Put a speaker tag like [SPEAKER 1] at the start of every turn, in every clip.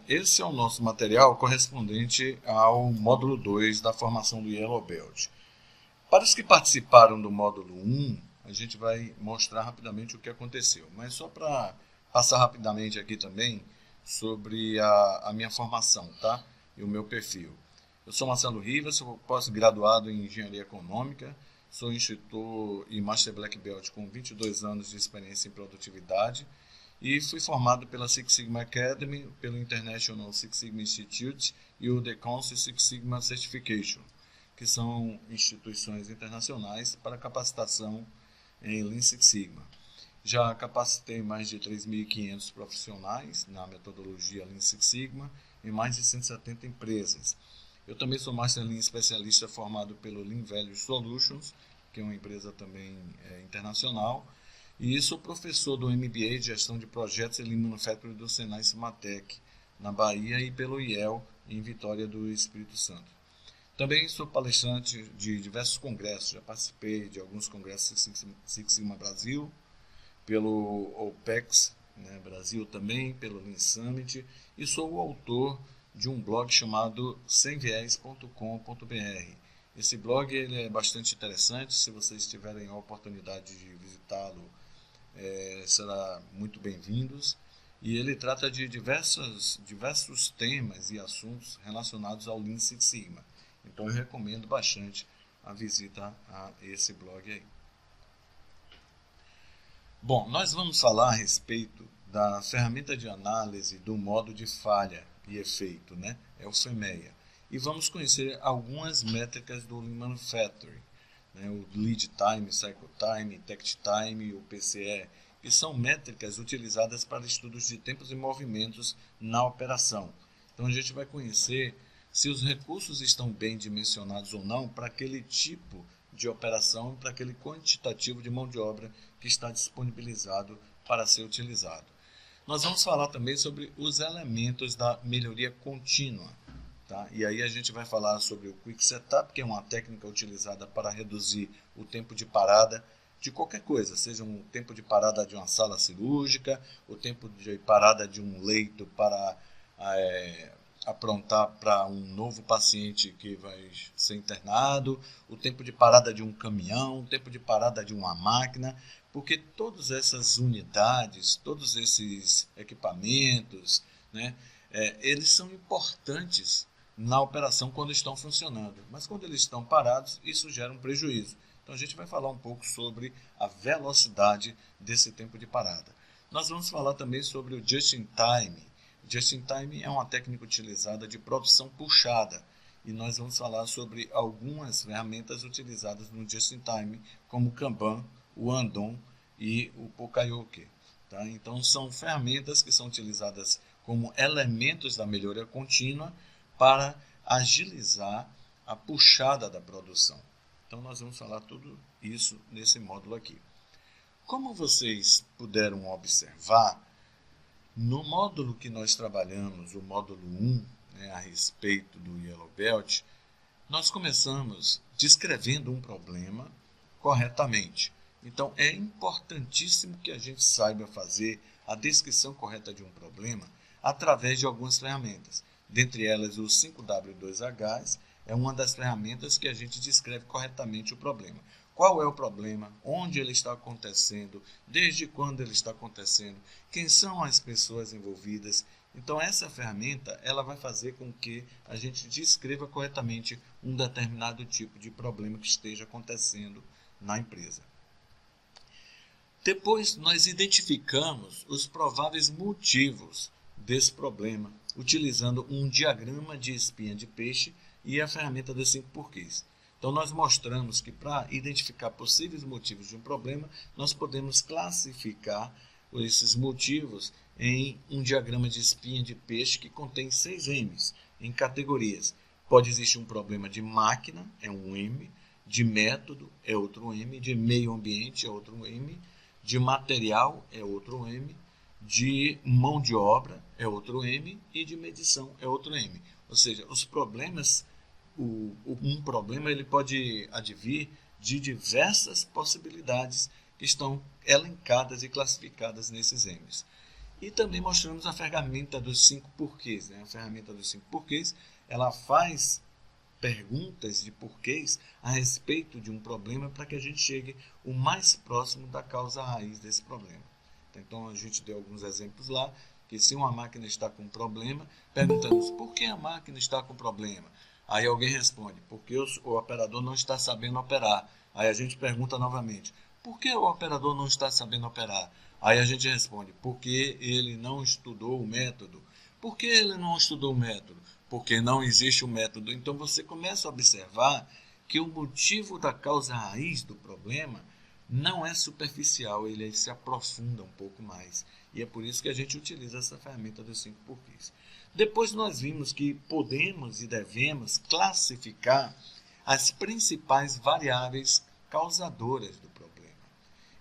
[SPEAKER 1] esse é o nosso material correspondente ao módulo 2 da formação do Yellow Belt. Para os que participaram do módulo 1, a gente vai mostrar rapidamente o que aconteceu, mas só para passar rapidamente aqui também sobre a minha formação, tá? E o meu perfil. Eu sou Marcelo Rivas, sou pós-graduado em Engenharia Econômica, sou instrutor e Master Black Belt com 22 anos de experiência em produtividade e fui formado pela Six Sigma Academy, pelo International Six Sigma Institute e o The Council Six Sigma Certification, que são instituições internacionais para capacitação em Lean Six Sigma. Já capacitei mais de 3.500 profissionais na metodologia Lean Six Sigma em mais de 170 empresas. Eu também sou Master Lean especialista formado pelo Lean Value Solutions, que é uma empresa também internacional, e sou professor do MBA de Gestão de Projetos e Lean Manufacturing do Senai Cimatec, na Bahia, e pelo IEL, em Vitória do Espírito Santo. Também sou palestrante de diversos congressos, já participei de alguns congressos Six Sigma Brasil, pelo OPEX, Brasil também, pelo Lean Summit, e sou o autor de um blog chamado semviés.com.br. Esse blog ele é bastante interessante, se vocês tiverem a oportunidade de visitá-lo, será muito bem-vindos. E ele trata de diversos temas e assuntos relacionados ao Lean Six Sigma. Então eu recomendo bastante a visita a esse blog aí. Bom, nós vamos falar a respeito da ferramenta de análise do modo de falha e efeito, é o FEMEA. E vamos conhecer algumas métricas do Lean Manufacturing, o Lead Time, Cycle Time, Takt Time e o PCE, que são métricas utilizadas para estudos de tempos e movimentos na operação. Então a gente vai conhecer se os recursos estão bem dimensionados ou não para aquele tipo de operação, para aquele quantitativo de mão de obra que está disponibilizado para ser utilizado. Nós vamos falar também sobre os elementos da melhoria contínua. Tá? E aí a gente vai falar sobre o Quick Setup, que é uma técnica utilizada para reduzir o tempo de parada de qualquer coisa, seja um tempo de parada de uma sala cirúrgica, o tempo de parada de um leito para aprontar para um novo paciente que vai ser internado, o tempo de parada de um caminhão, o tempo de parada de uma máquina, porque todas essas unidades, todos esses equipamentos, eles são importantes na operação quando estão funcionando, mas quando eles estão parados, isso gera um prejuízo. Então a gente vai falar um pouco sobre a velocidade desse tempo de parada. Nós vamos falar também sobre o Just-in-Time. Just-in-Time é uma técnica utilizada de produção puxada, e nós vamos falar sobre algumas ferramentas utilizadas no Just-in-Time, como o Kanban, o Andon e o Pokayoke. Tá? Então são ferramentas que são utilizadas como elementos da melhoria contínua para agilizar a puxada da produção. Então nós vamos falar tudo isso nesse módulo aqui. Como vocês puderam observar, no módulo que nós trabalhamos, o módulo 1, a respeito do Yellow Belt, nós começamos descrevendo um problema corretamente. Então é importantíssimo que a gente saiba fazer a descrição correta de um problema através de algumas ferramentas. Dentre elas, o 5W2Hs é uma das ferramentas que a gente descreve corretamente o problema. Qual é o problema? Onde ele está acontecendo? Desde quando ele está acontecendo? Quem são as pessoas envolvidas? Então, essa ferramenta ela vai fazer com que a gente descreva corretamente um determinado tipo de problema que esteja acontecendo na empresa. Depois, nós identificamos os prováveis motivos desse problema, utilizando um diagrama de espinha de peixe e a ferramenta dos 5 porquês. Então, nós mostramos que para identificar possíveis motivos de um problema, nós podemos classificar esses motivos em um diagrama de espinha de peixe que contém 6 M's em categorias. Pode existir um problema de máquina, é um M, de método, é outro M, de meio ambiente, é outro M, de material, é outro M, de mão de obra, é outro M, e de medição, é outro M. Ou seja, os problemas, um problema ele pode advir de diversas possibilidades que estão elencadas e classificadas nesses M's. E também mostramos a ferramenta dos 5 porquês. A ferramenta dos 5 porquês, ela faz perguntas de porquês a respeito de um problema para que a gente chegue o mais próximo da causa raiz desse problema. Então a gente deu alguns exemplos lá, que se uma máquina está com problema, perguntamos por que a máquina está com problema. Aí alguém responde, porque o operador não está sabendo operar. Aí a gente pergunta novamente, por que o operador não está sabendo operar? Aí a gente responde, porque ele não estudou o método. Por que ele não estudou o método? Porque não existe o método. Então você começa a observar que o motivo da causa raiz do problema não é superficial, ele se aprofunda um pouco mais. E é por isso que a gente utiliza essa ferramenta dos 5 porquês. Depois nós vimos que podemos e devemos classificar as principais variáveis causadoras do problema.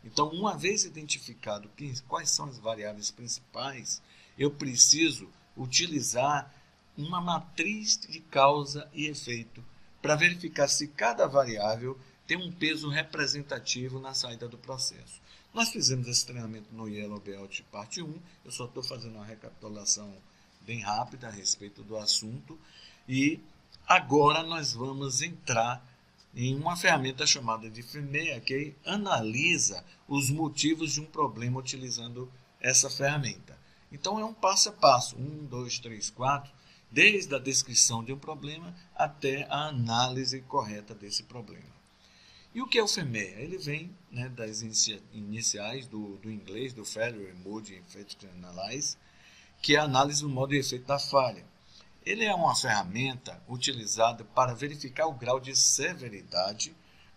[SPEAKER 1] Então, uma vez identificado quais são as variáveis principais, eu preciso utilizar uma matriz de causa e efeito para verificar se cada variável tem um peso representativo na saída do processo. Nós fizemos esse treinamento no Yellow Belt parte 1, eu só estou fazendo uma recapitulação bem rápida a respeito do assunto, e agora nós vamos entrar em uma ferramenta chamada de FMEA, que analisa os motivos de um problema utilizando essa ferramenta. Então é um passo a passo, 1, 2, 3, 4, desde a descrição de um problema até a análise correta desse problema. E o que é o FMEA? Ele vem das iniciais do inglês, do Failure Mode Effect Analysis, que é a análise do modo e efeito da falha. Ele é uma ferramenta utilizada para verificar o grau de severidade,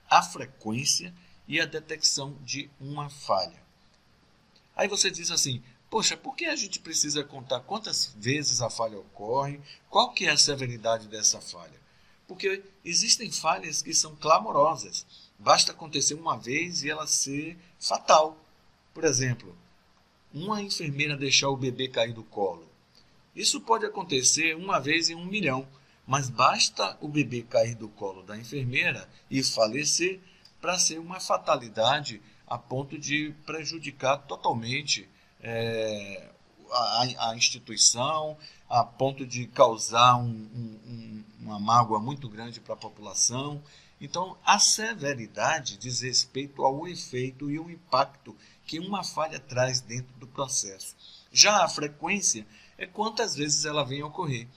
[SPEAKER 1] a frequência e a detecção de uma falha. Aí você diz assim, poxa, por que a gente precisa contar quantas vezes a falha ocorre? Qual que é a severidade dessa falha? Porque existem falhas que são clamorosas. Basta acontecer uma vez e ela ser fatal. Por exemplo, uma enfermeira deixar o bebê cair do colo. Isso pode acontecer uma vez em 1 milhão, mas basta o bebê cair do colo da enfermeira e falecer para ser uma fatalidade a ponto de prejudicar totalmente a instituição, a ponto de causar uma mágoa muito grande para a população. Então, a severidade diz respeito ao efeito e o impacto que uma falha traz dentro do processo. Já a frequência é quantas vezes ela vem a ocorrer.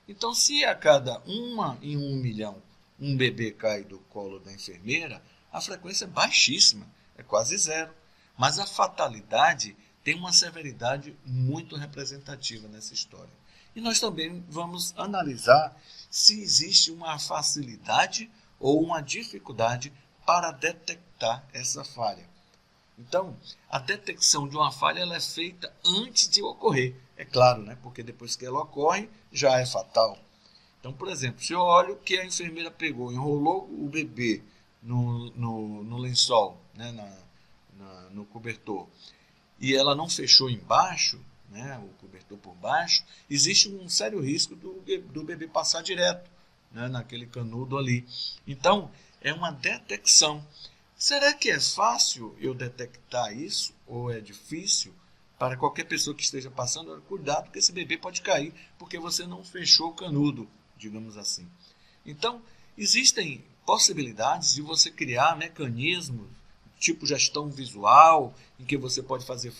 [SPEAKER 1] Então, se a cada 1 em 1 milhão um bebê cai do colo da enfermeira, a frequência é baixíssima, é quase zero. Mas a fatalidade tem uma severidade muito representativa nessa história. E nós também vamos analisar se existe uma facilidade ou uma dificuldade para detectar essa falha. Então, a detecção de uma falha ela é feita antes de ocorrer. É claro, porque depois que ela ocorre, já é fatal. Então, por exemplo, se eu olho que a enfermeira pegou, enrolou o bebê no lençol, no cobertor, e ela não fechou embaixo, o cobertor por baixo, existe um sério risco do bebê passar direto naquele canudo ali. Então, é uma detecção. Será que é fácil eu detectar isso ou é difícil? Para qualquer pessoa que esteja passando, cuidado que esse bebê pode cair porque você não fechou o canudo, digamos assim. Então, existem possibilidades de você criar mecanismos tipo gestão visual, em que você pode fazer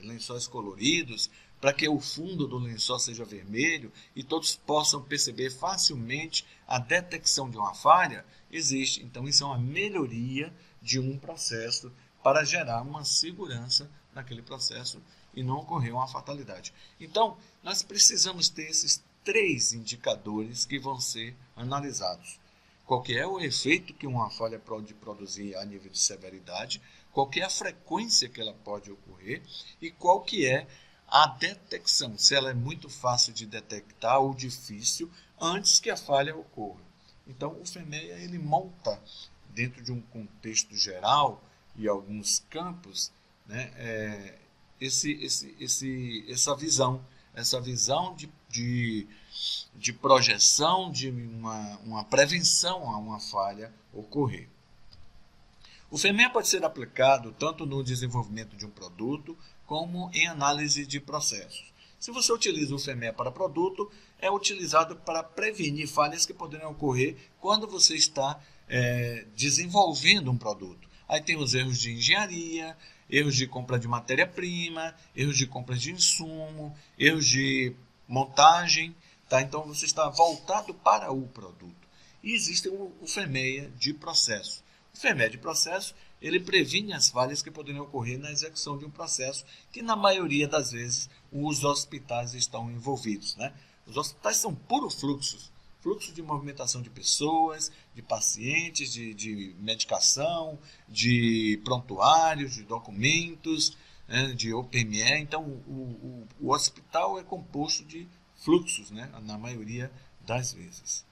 [SPEAKER 1] lençóis coloridos, para que o fundo do lençol seja vermelho e todos possam perceber facilmente a detecção de uma falha. Existe. Então, isso é uma melhoria de um processo para gerar uma segurança naquele processo e não ocorrer uma fatalidade. Então, nós precisamos ter esses 3 indicadores que vão ser analisados. Qual que é o efeito que uma falha pode produzir a nível de severidade, qual que é a frequência que ela pode ocorrer e qual que é a detecção, se ela é muito fácil de detectar ou difícil antes que a falha ocorra. Então, o FMEA ele monta dentro de um contexto geral e alguns campos essa visão de projeção, de uma prevenção a uma falha ocorrer. O FEMEA pode ser aplicado tanto no desenvolvimento de um produto como em análise de processos. Se você utiliza o FEMEA para produto, é utilizado para prevenir falhas que poderão ocorrer quando você está desenvolvendo um produto. Aí tem os erros de engenharia, erros de compra de matéria-prima, erros de compra de insumo, erros de montagem. Tá? Então você está voltado para o produto. E existe o FEMEA de processo. O FEMEA de processo, ele previne as falhas que poderiam ocorrer na execução de um processo que, na maioria das vezes, os hospitais estão envolvidos. Né? Os hospitais são puros fluxos. Fluxo de movimentação de pessoas, de pacientes, de medicação, de prontuários, de documentos, né, de OPME. Então, o hospital é composto de fluxos, né, na maioria das vezes.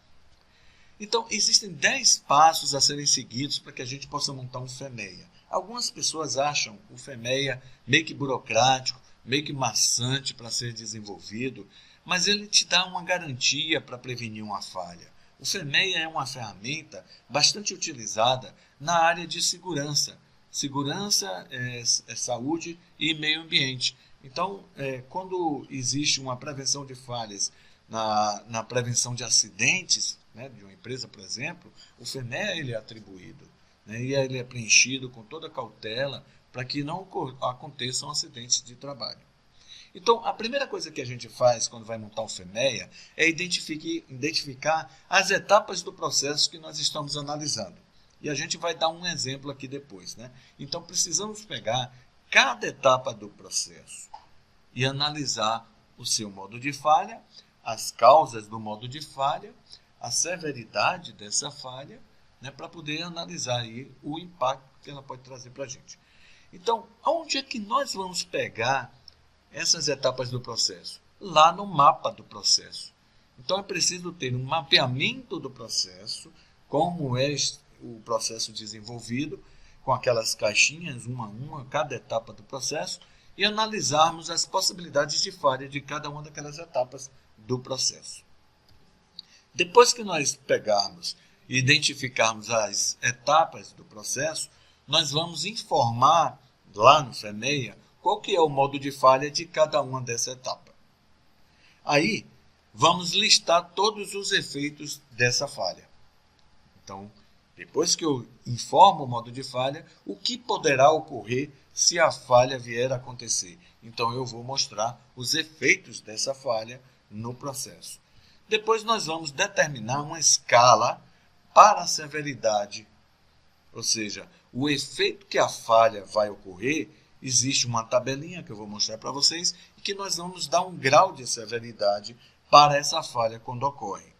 [SPEAKER 1] Então, existem 10 passos a serem seguidos para que a gente possa montar um FEMEA. Algumas pessoas acham o FEMEA meio que burocrático, meio que maçante para ser desenvolvido, mas ele te dá uma garantia para prevenir uma falha. O FEMEA é uma ferramenta bastante utilizada na área de segurança. Segurança é saúde e meio ambiente. Então, quando existe uma prevenção de falhas na prevenção de acidentes, né, de uma empresa, por exemplo, o FEMEA ele é atribuído, né, e ele é preenchido com toda a cautela para que não aconteçam acidentes de trabalho. Então, a primeira coisa que a gente faz quando vai montar um FEMEA é identificar as etapas do processo que nós estamos analisando. E a gente vai dar um exemplo aqui depois. Né? Então, precisamos pegar cada etapa do processo e analisar o seu modo de falha, as causas do modo de falha, a severidade dessa falha, né, para poder analisar aí o impacto que ela pode trazer para a gente. Então, onde é que nós vamos pegar essas etapas do processo? Lá no mapa do processo. Então é preciso ter um mapeamento do processo, como é o processo desenvolvido, com aquelas caixinhas, uma a uma, cada etapa do processo, e analisarmos as possibilidades de falha de cada uma daquelas etapas do processo. Depois que nós pegarmos e identificarmos as etapas do processo, nós vamos informar lá no FEMEA qual que é o modo de falha de cada uma dessa etapa. Aí, vamos listar todos os efeitos dessa falha. Então, depois que eu informo o modo de falha, o que poderá ocorrer se a falha vier a acontecer? Então, eu vou mostrar os efeitos dessa falha no processo. Depois, nós vamos determinar uma escala para a severidade, ou seja, o efeito que a falha vai ocorrer. Existe uma tabelinha que eu vou mostrar para vocês e que nós vamos dar um grau de severidade para essa falha quando ocorre.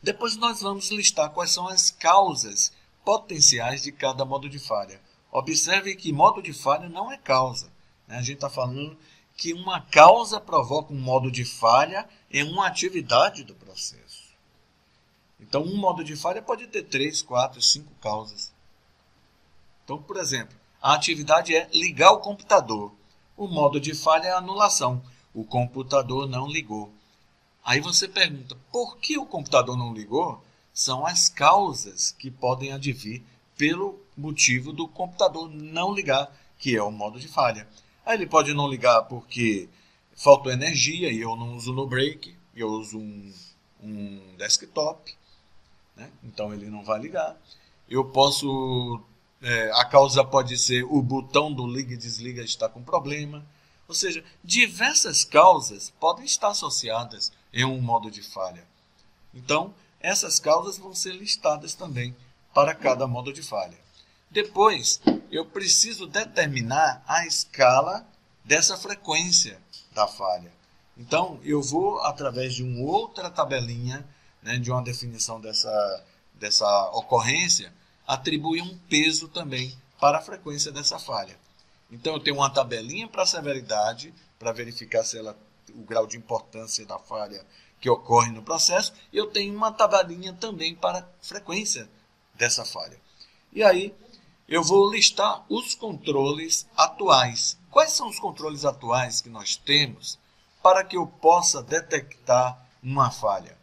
[SPEAKER 1] Depois nós vamos listar quais são as causas potenciais de cada modo de falha. Observe que modo de falha não é causa. Né? A gente está falando que uma causa provoca um modo de falha em uma atividade do processo. Então, um modo de falha pode ter 3, 4, 5 causas. Então, por exemplo, a atividade é ligar o computador. O modo de falha é a anulação. O computador não ligou. Aí você pergunta, por que o computador não ligou? São as causas que podem advir pelo motivo do computador não ligar, que é o modo de falha. Aí ele pode não ligar porque faltou energia e eu não uso no break, eu uso um desktop, né? Então ele não vai ligar. Eu posso... a causa pode ser o botão do liga e desliga está com problema. Ou seja, diversas causas podem estar associadas em um modo de falha. Então, essas causas vão ser listadas também para cada modo de falha. Depois, eu preciso determinar a escala dessa frequência da falha. Então, eu vou, através de uma outra tabelinha, né, de uma definição dessa ocorrência, atribuir um peso também para a frequência dessa falha. Então, eu tenho uma tabelinha para a severidade, para verificar se o grau de importância da falha que ocorre no processo, e eu tenho uma tabelinha também para a frequência dessa falha. E aí, eu vou listar os controles atuais. Quais são os controles atuais que nós temos para que eu possa detectar uma falha?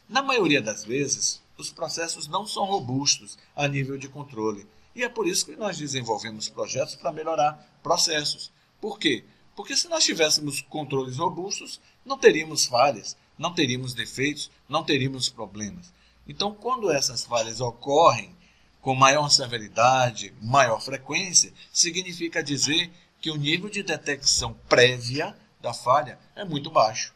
[SPEAKER 1] Na maioria das vezes, os processos não são robustos a nível de controle. E é por isso que nós desenvolvemos projetos para melhorar processos. Por quê? Porque se nós tivéssemos controles robustos, não teríamos falhas, não teríamos defeitos, não teríamos problemas. Então, quando essas falhas ocorrem com maior severidade, maior frequência, significa dizer que o nível de detecção prévia da falha é muito baixo.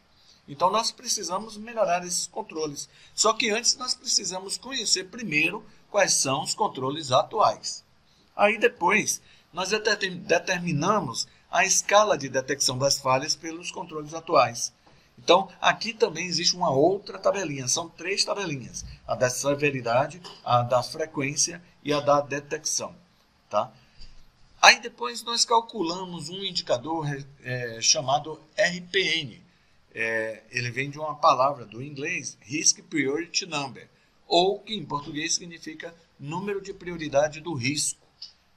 [SPEAKER 1] Então, nós precisamos melhorar esses controles. Só que antes nós precisamos conhecer primeiro quais são os controles atuais. Aí depois, nós determinamos a escala de detecção das falhas pelos controles atuais. Então, aqui também existe uma outra tabelinha, são 3 tabelinhas, a da severidade, a da frequência e a da detecção. Tá? Aí depois nós calculamos um indicador chamado RPN. Ele vem de uma palavra do inglês, Risk Priority Number, ou que em português significa número de prioridade do risco.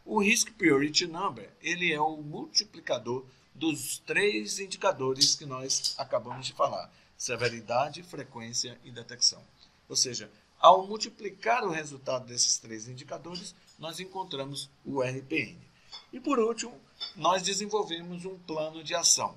[SPEAKER 1] O Risk Priority Number, ele é o multiplicador dos 3 indicadores que nós acabamos de falar, severidade, frequência e detecção. Ou seja, ao multiplicar o resultado desses 3 indicadores, nós encontramos o RPN. E por último, nós desenvolvemos um plano de ação.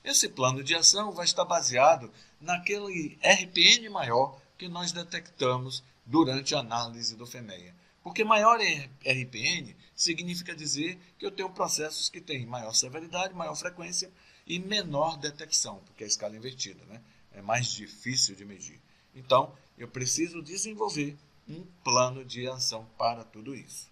[SPEAKER 1] Esse plano de ação vai estar baseado naquele RPN maior que nós detectamos durante a análise do FENEA. Porque maior RPN significa dizer que eu tenho processos que têm maior severidade, maior frequência e menor detecção, porque é a escala invertida, né? É mais difícil de medir. Então, eu preciso desenvolver um plano de ação para tudo isso.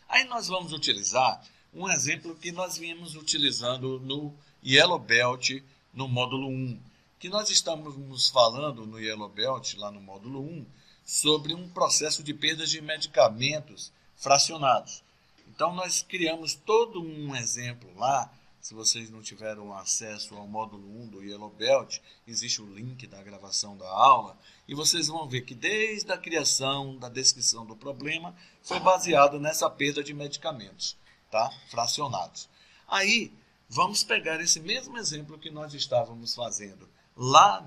[SPEAKER 1] Aí nós vamos utilizar um exemplo que nós viemos utilizando no Yellow Belt, no módulo 1, que nós estamos falando no Yellow Belt, lá no módulo 1, sobre um processo de perdas de medicamentos fracionados. Então, nós criamos todo um exemplo lá. Se vocês não tiveram acesso ao módulo 1 do Yellow Belt, existe o link da gravação da aula, e vocês vão ver que desde a criação, da descrição do problema, foi baseado nessa perda de medicamentos, tá? Fracionados. Aí, vamos pegar esse mesmo exemplo que nós estávamos fazendo lá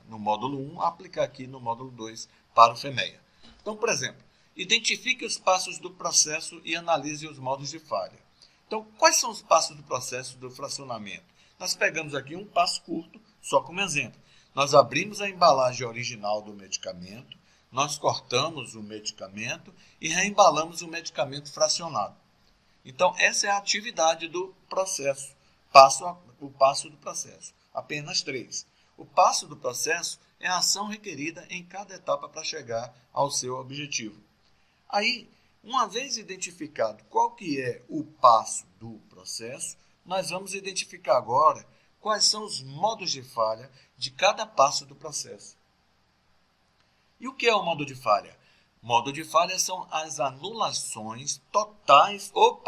[SPEAKER 1] no módulo 1, aplicar aqui no módulo 2 para o FENEA. Então, por exemplo, identifique os passos do processo e analise os modos de falha. Então, quais são os passos do processo do fracionamento? Nós pegamos aqui um passo curto, só como exemplo. Nós abrimos a embalagem original do medicamento, nós cortamos o medicamento e reembalamos o medicamento fracionado. Então, essa é a atividade do processo, o passo do processo. Apenas 3. O passo do processo é a ação requerida em cada etapa para chegar ao seu objetivo. Aí, uma vez identificado qual que é o passo do processo, nós vamos identificar agora quais são os modos de falha de cada passo do processo. E o que é o modo de falha? Modo de falha são as anulações totais ou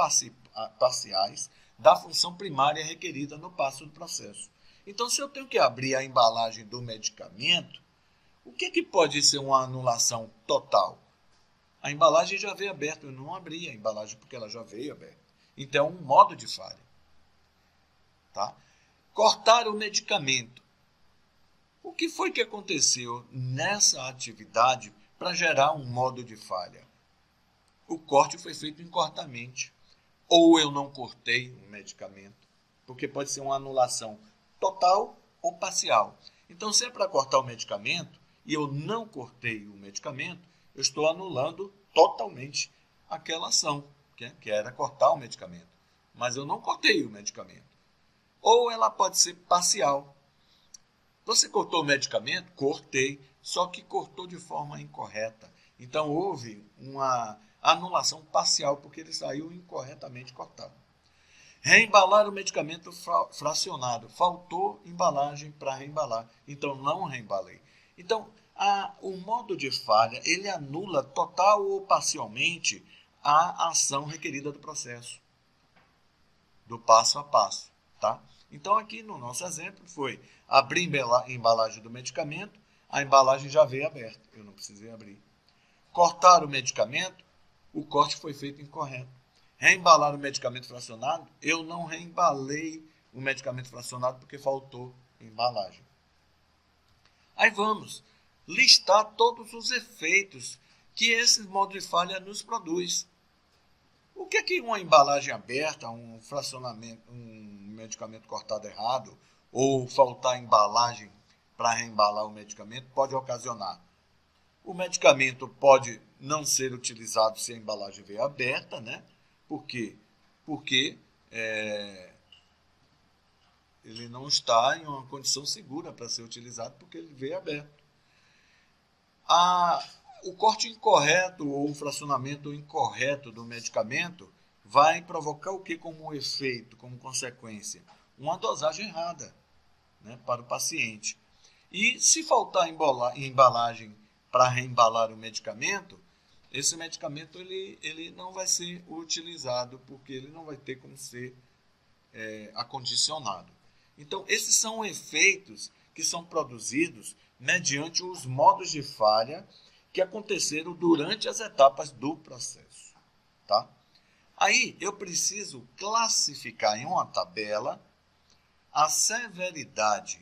[SPEAKER 1] parciais da função primária requerida no passo do processo. Então, se eu tenho que abrir a embalagem do medicamento, o que pode ser uma anulação total? A embalagem já veio aberta, eu não abri a embalagem porque ela já veio aberta. Então, é um modo de falha. Tá? Cortar o medicamento. O que foi que aconteceu nessa atividade para gerar um modo de falha? O corte foi feito incorretamente. Ou eu não cortei o medicamento, porque pode ser uma anulação total ou parcial. Então, se é para cortar o medicamento e eu não cortei o medicamento, eu estou anulando totalmente aquela ação, que era cortar o medicamento. Mas eu não cortei o medicamento. Ou ela pode ser parcial. Você cortou o medicamento? Cortei, só que cortou de forma incorreta. Então, houve uma anulação parcial, porque ele saiu incorretamente cortado. Reembalar o medicamento fracionado. Faltou embalagem para reembalar, então não reembalei. Então, o modo de falha, ele anula total ou parcialmente a ação requerida do processo, do passo a passo. Tá? Então, aqui no nosso exemplo foi abrir a embalagem do medicamento, a embalagem já veio aberta, eu não precisei abrir. Cortar o medicamento, o corte foi feito incorreto. Reembalar o medicamento fracionado, eu não reembalei o medicamento fracionado porque faltou embalagem. Aí vamos listar todos os efeitos que esse modo de falha nos produz. O que é que uma embalagem aberta, um fracionamento, um medicamento cortado errado, ou faltar embalagem para reembalar o medicamento pode ocasionar? O medicamento pode não ser utilizado se a embalagem veio aberta, né? Por quê? Porque ele não está em uma condição segura para ser utilizado porque ele veio aberto. O corte incorreto ou o fracionamento incorreto do medicamento vai provocar o que como efeito, como consequência? Uma dosagem errada, né, para o paciente. E se faltar embalagem para reembalar o medicamento, esse medicamento ele não vai ser utilizado porque ele não vai ter como ser acondicionado. Então, esses são efeitos que são produzidos mediante os modos de falha que aconteceram durante as etapas do processo. Tá? Aí, eu preciso classificar em uma tabela a severidade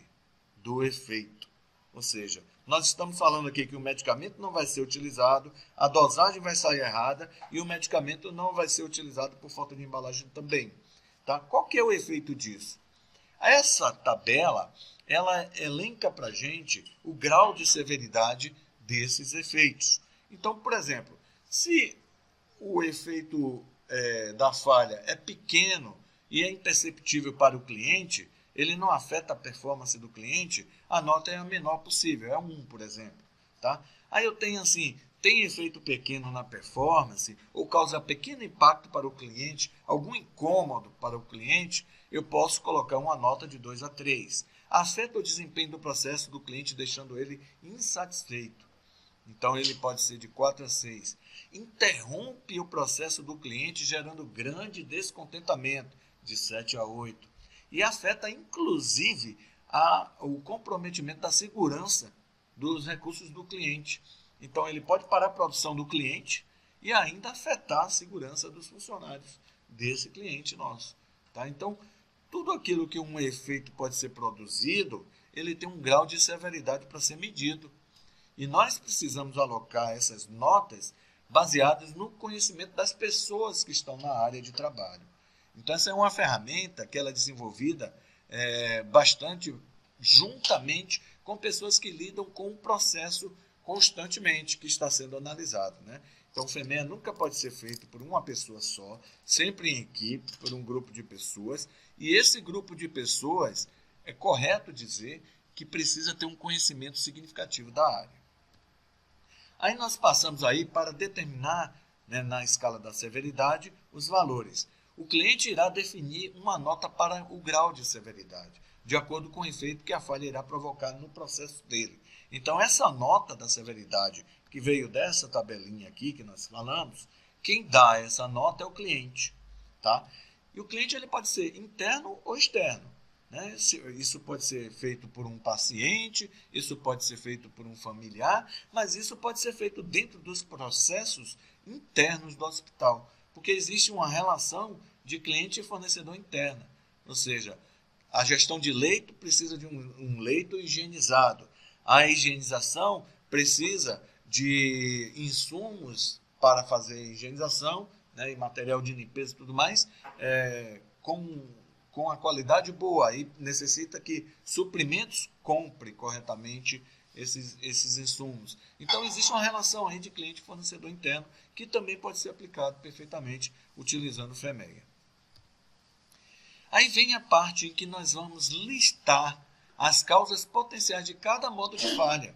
[SPEAKER 1] do efeito. Ou seja, nós estamos falando aqui que o medicamento não vai ser utilizado, a dosagem vai sair errada e o medicamento não vai ser utilizado por falta de embalagem também. Tá? Qual que é o efeito disso? Essa tabela, ela elenca para a gente o grau de severidade desses efeitos. Então, por exemplo, se o efeito da falha é pequeno e é imperceptível para o cliente, ele não afeta a performance do cliente, a nota é a menor possível, é 1, por exemplo. Tá? Aí eu tenho assim, tem efeito pequeno na performance, ou causa pequeno impacto para o cliente, algum incômodo para o cliente, eu posso colocar uma nota de 2 a 3. Afeta o desempenho do processo do cliente, deixando ele insatisfeito. Então, ele pode ser de 4 a 6. Interrompe o processo do cliente, gerando grande descontentamento, de 7 a 8. E afeta, inclusive, o comprometimento da segurança dos recursos do cliente. Então, ele pode parar a produção do cliente e ainda afetar a segurança dos funcionários desse cliente nosso. Tá? Então, tudo aquilo que um efeito pode ser produzido, ele tem um grau de severidade para ser medido. E nós precisamos alocar essas notas baseadas no conhecimento das pessoas que estão na área de trabalho. Então, essa é uma ferramenta que ela é desenvolvida bastante juntamente com pessoas que lidam com o processo constantemente que está sendo analisado. Né? Então, o FEMEA nunca pode ser feito por uma pessoa só, sempre em equipe, por um grupo de pessoas. E esse grupo de pessoas, é correto dizer que precisa ter um conhecimento significativo da área. Aí nós passamos aí para determinar, né, na escala da severidade, os valores. O cliente irá definir uma nota para o grau de severidade, de acordo com o efeito que a falha irá provocar no processo dele. Então, essa nota da severidade, que veio dessa tabelinha aqui que nós falamos, quem dá essa nota é o cliente. Tá? E o cliente ele pode ser interno ou externo. Né? Isso pode ser feito por um paciente, isso pode ser feito por um familiar, mas isso pode ser feito dentro dos processos internos do hospital, porque existe uma relação de cliente e fornecedor interna. Ou seja, a gestão de leito precisa de um leito higienizado. A higienização precisa de insumos para fazer a higienização, né, e material de limpeza e tudo mais, com a qualidade boa, e necessita que suprimentos compre corretamente esses insumos. Então, existe uma relação aí de cliente e fornecedor interno que também pode ser aplicado perfeitamente utilizando o FEMEA. Aí vem a parte em que nós vamos listar as causas potenciais de cada modo de falha.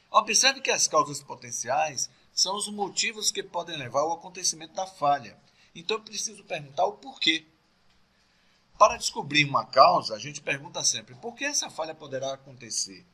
[SPEAKER 1] Observe que as causas potenciais são os motivos que podem levar ao acontecimento da falha. Então, eu preciso perguntar o porquê. Para descobrir uma causa, a gente pergunta sempre, por que essa falha poderá acontecer?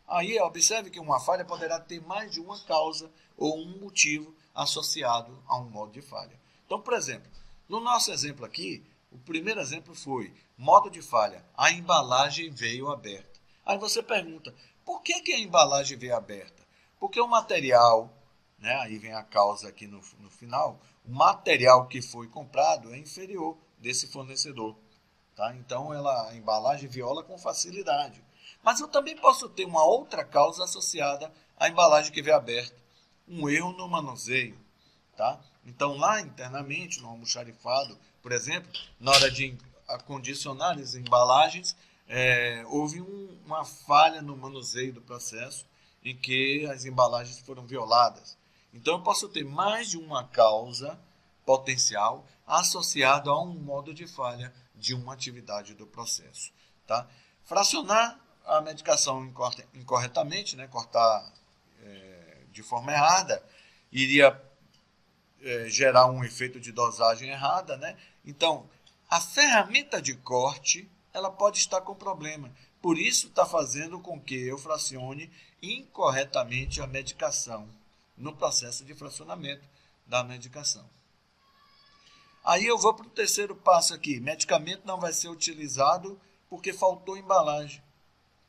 [SPEAKER 1] Aí, observe que uma falha poderá ter mais de uma causa ou um motivo associado a um modo de falha. Então, por exemplo, no nosso exemplo aqui, o primeiro exemplo foi modo de falha, a embalagem veio aberta. Aí você pergunta, por que a embalagem veio aberta? Porque o material, né, aí vem a causa aqui no final, o material que foi comprado é inferior desse fornecedor. Tá? Então, a embalagem viola com facilidade. Mas eu também posso ter uma outra causa associada a embalagem que veio aberta. Um erro no manuseio. Tá? Então, lá internamente, no almoxarifado, por exemplo, na hora de acondicionar as embalagens, houve uma falha no manuseio do processo em que as embalagens foram violadas. Então, eu posso ter mais de uma causa potencial associada a um modo de falha de uma atividade do processo. Tá? Fracionar a medicação incorretamente, né, cortar de forma errada, iria gerar um efeito de dosagem errada, né? Então, a ferramenta de corte, ela pode estar com problema. Por isso, está fazendo com que eu fracione incorretamente a medicação no processo de fracionamento da medicação. Aí eu vou para o terceiro passo aqui. Medicamento não vai ser utilizado porque faltou embalagem.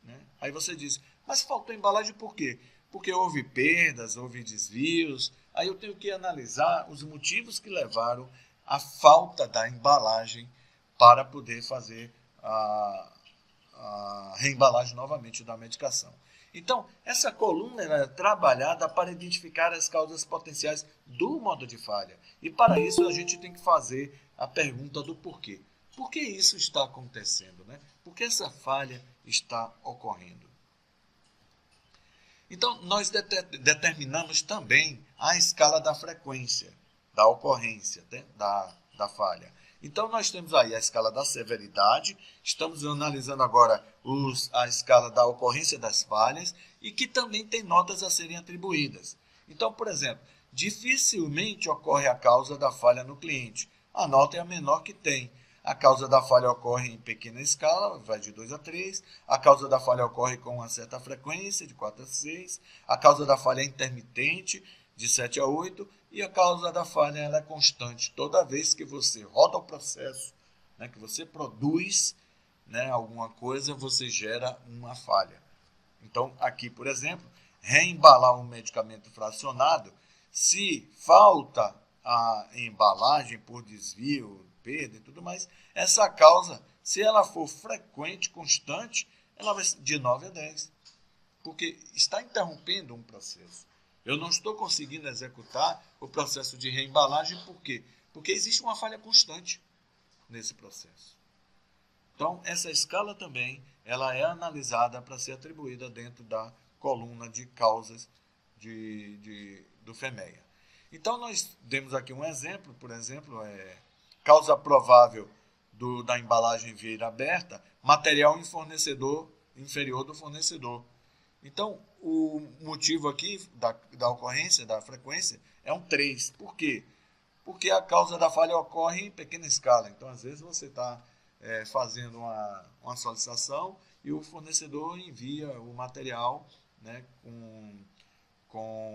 [SPEAKER 1] Né? Aí você diz, mas faltou embalagem por quê? Porque houve perdas, houve desvios. Aí eu tenho que analisar os motivos que levaram à falta da embalagem para poder fazer a reembalagem novamente da medicação. Então, essa coluna é trabalhada para identificar as causas potenciais do modo de falha. E para isso a gente tem que fazer a pergunta do porquê. Por que isso está acontecendo? Né? Por que essa falha está ocorrendo? Então, nós determinamos também a escala da frequência, da ocorrência, né, da falha. Então, nós temos aí a escala da severidade, estamos analisando agora a escala da ocorrência das falhas e que também tem notas a serem atribuídas. Então, por exemplo, dificilmente ocorre a causa da falha no cliente. A nota é a menor que tem. A causa da falha ocorre em pequena escala, vai de 2 a 3. A causa da falha ocorre com uma certa frequência, de 4 a 6. A causa da falha é intermitente, de 7 a 8. E a causa da falha ela é constante. Toda vez que você roda o processo, né, que você produz, né, alguma coisa, você gera uma falha. Então, aqui, por exemplo, reembalar um medicamento fracionado, se falta a embalagem por desvio, perda e tudo mais, essa causa, se ela for frequente, constante, ela vai de 9 a 10. Porque está interrompendo um processo. Eu não estou conseguindo executar o processo de reembalagem, por quê? Porque existe uma falha constante nesse processo. Então, essa escala também ela é analisada para ser atribuída dentro da coluna de causas do FEMEA. Então, nós demos aqui um exemplo, por exemplo, causa provável da embalagem vir aberta, material em fornecedor inferior do fornecedor. Então, o motivo aqui da ocorrência, da frequência, é um 3. Por quê? Porque a causa da falha ocorre em pequena escala. Então, às vezes, você está fazendo uma solicitação e o fornecedor envia o material, né, com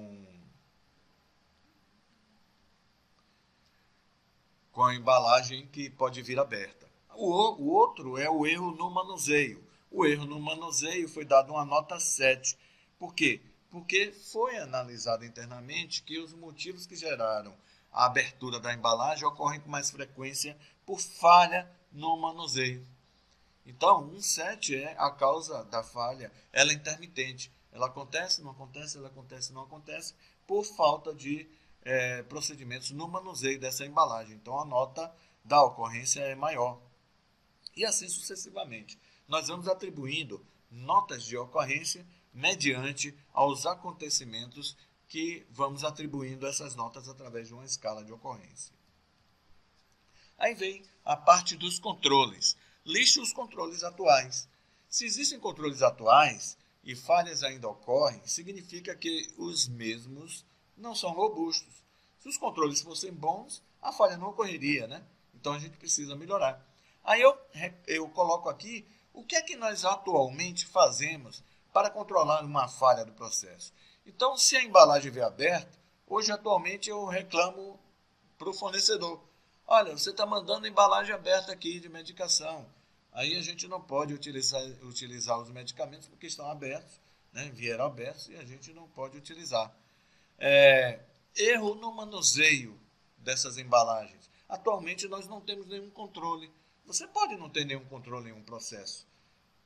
[SPEAKER 1] a embalagem que pode vir aberta. O outro é o erro no manuseio. O erro no manuseio foi dado uma nota 7. Por quê? Porque foi analisado internamente que os motivos que geraram a abertura da embalagem ocorrem com mais frequência por falha no manuseio. Então, um 7 é a causa da falha, ela é intermitente. Ela acontece, não acontece, ela acontece, não acontece, por falta de procedimentos no manuseio dessa embalagem. Então, a nota da ocorrência é maior. E assim sucessivamente. Nós vamos atribuindo notas de ocorrência mediante aos acontecimentos que vamos atribuindo essas notas através de uma escala de ocorrência. Aí vem a parte dos controles. Liste os controles atuais. Se existem controles atuais e falhas ainda ocorrem, significa que os mesmos não são robustos. Se os controles fossem bons, a falha não ocorreria, né? Então a gente precisa melhorar. Aí eu coloco aqui o que é que nós atualmente fazemos para controlar uma falha do processo. Então, se a embalagem vier aberta, hoje atualmente eu reclamo para o fornecedor. Olha, você está mandando embalagem aberta aqui de medicação. Aí a gente não pode utilizar os medicamentos porque estão abertos, né? Vieram abertos e a gente não pode utilizar. Erro no manuseio dessas embalagens. Atualmente nós não temos nenhum controle. Você pode não ter nenhum controle em um processo.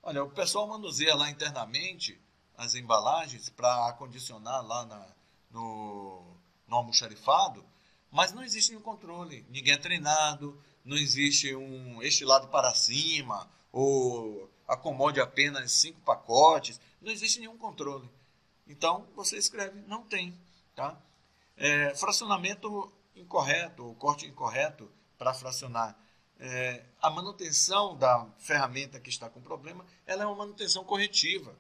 [SPEAKER 1] Olha, o pessoal manuseia lá internamente as embalagens para acondicionar lá no almoxarifado, mas não existe nenhum controle, ninguém é treinado, não existe este lado para cima, ou acomode apenas 5 pacotes, não existe nenhum controle. Então, você escreve, não tem. Tá? Fracionamento incorreto, ou corte incorreto para fracionar. A manutenção da ferramenta que está com problema, ela é uma manutenção corretiva.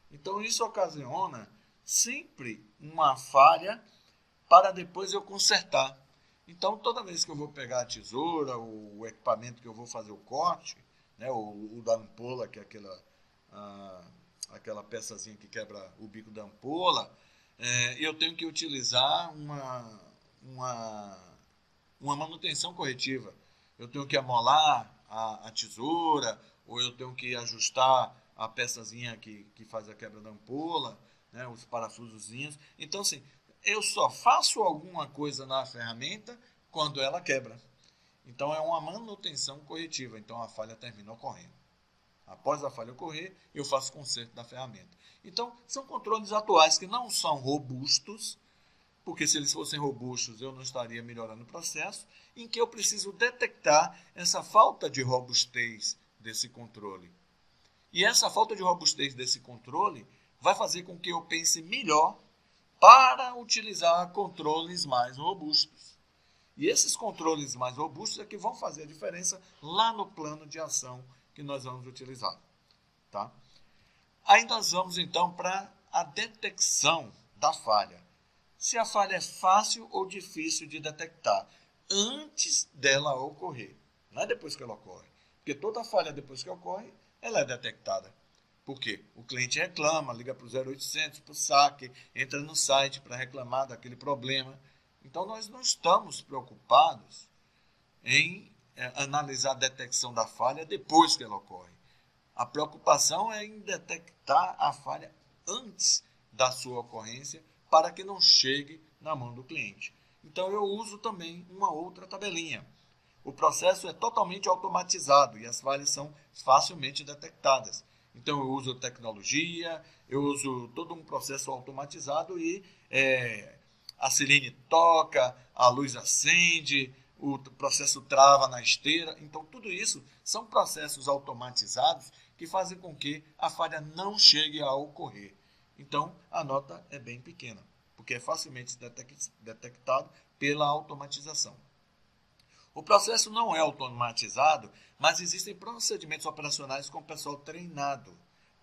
[SPEAKER 1] Então, isso ocasiona sempre uma falha para depois eu consertar. Então, toda vez que eu vou pegar a tesoura, o equipamento que eu vou fazer o corte, né, o da ampola, que é aquela peçazinha que quebra o bico da ampola, eu tenho que utilizar uma manutenção corretiva. Eu tenho que amolar a tesoura, ou eu tenho que ajustar a peçazinha que faz a quebra da ampola, né, os parafusozinhos. Então, assim, eu só faço alguma coisa na ferramenta quando ela quebra. Então, é uma manutenção corretiva. Então, a falha termina ocorrendo. Após a falha ocorrer, eu faço conserto da ferramenta. Então, são controles atuais que não são robustos, porque se eles fossem robustos, eu não estaria melhorando o processo, em que eu preciso detectar essa falta de robustez desse controle. E essa falta de robustez desse controle vai fazer com que eu pense melhor para utilizar controles mais robustos. E esses controles mais robustos é que vão fazer a diferença lá no plano de ação que nós vamos utilizar. Tá? Aí nós vamos então para a detecção da falha. Se a falha é fácil ou difícil de detectar antes dela ocorrer, não é depois que ela ocorre. Porque toda falha depois que ocorre, ela é detectada. Por quê? O cliente reclama, liga para o 0800, para o saque, entra no site para reclamar daquele problema. Então, nós não estamos preocupados em analisar a detecção da falha depois que ela ocorre. A preocupação é em detectar a falha antes da sua ocorrência para que não chegue na mão do cliente. Então, eu uso também uma outra tabelinha. O processo é totalmente automatizado e as falhas são facilmente detectadas. Então, eu uso tecnologia, eu uso todo um processo automatizado e a sirene toca, a luz acende, o processo trava na esteira. Então, tudo isso são processos automatizados que fazem com que a falha não chegue a ocorrer. Então, a nota é bem pequena, porque é facilmente detectado pela automatização. O processo não é automatizado, mas existem procedimentos operacionais com o pessoal treinado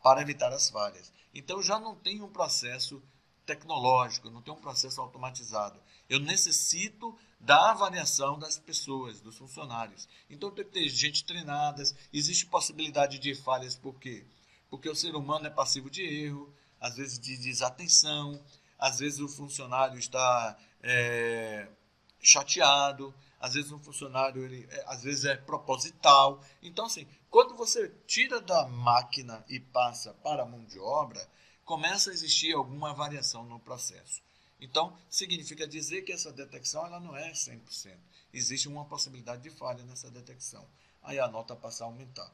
[SPEAKER 1] para evitar as falhas. Então, já não tem um processo tecnológico, não tem um processo automatizado. Eu necessito da avaliação das pessoas, dos funcionários. Então, tem que ter gente treinada, existe possibilidade de falhas, por quê? Porque o ser humano é passivo de erro, às vezes de desatenção, às vezes o funcionário está chateado, às vezes um funcionário às vezes é proposital. Então, assim, quando você tira da máquina e passa para a mão de obra, começa a existir alguma variação no processo. Então, significa dizer que essa detecção ela não é 100%. Existe uma possibilidade de falha nessa detecção. Aí a nota passa a aumentar.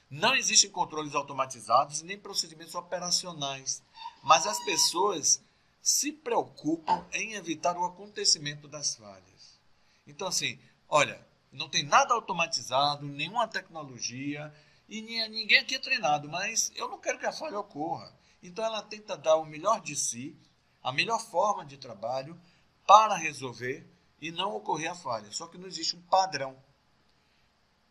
[SPEAKER 1] Não existem controles automatizados nem procedimentos operacionais, mas as pessoas se preocupam em evitar o acontecimento das falhas. Então, assim, olha, não tem nada automatizado, nenhuma tecnologia, e ninguém aqui é treinado, mas eu não quero que a falha ocorra. Então, ela tenta dar o melhor de si, a melhor forma de trabalho para resolver e não ocorrer a falha. Só que não existe um padrão.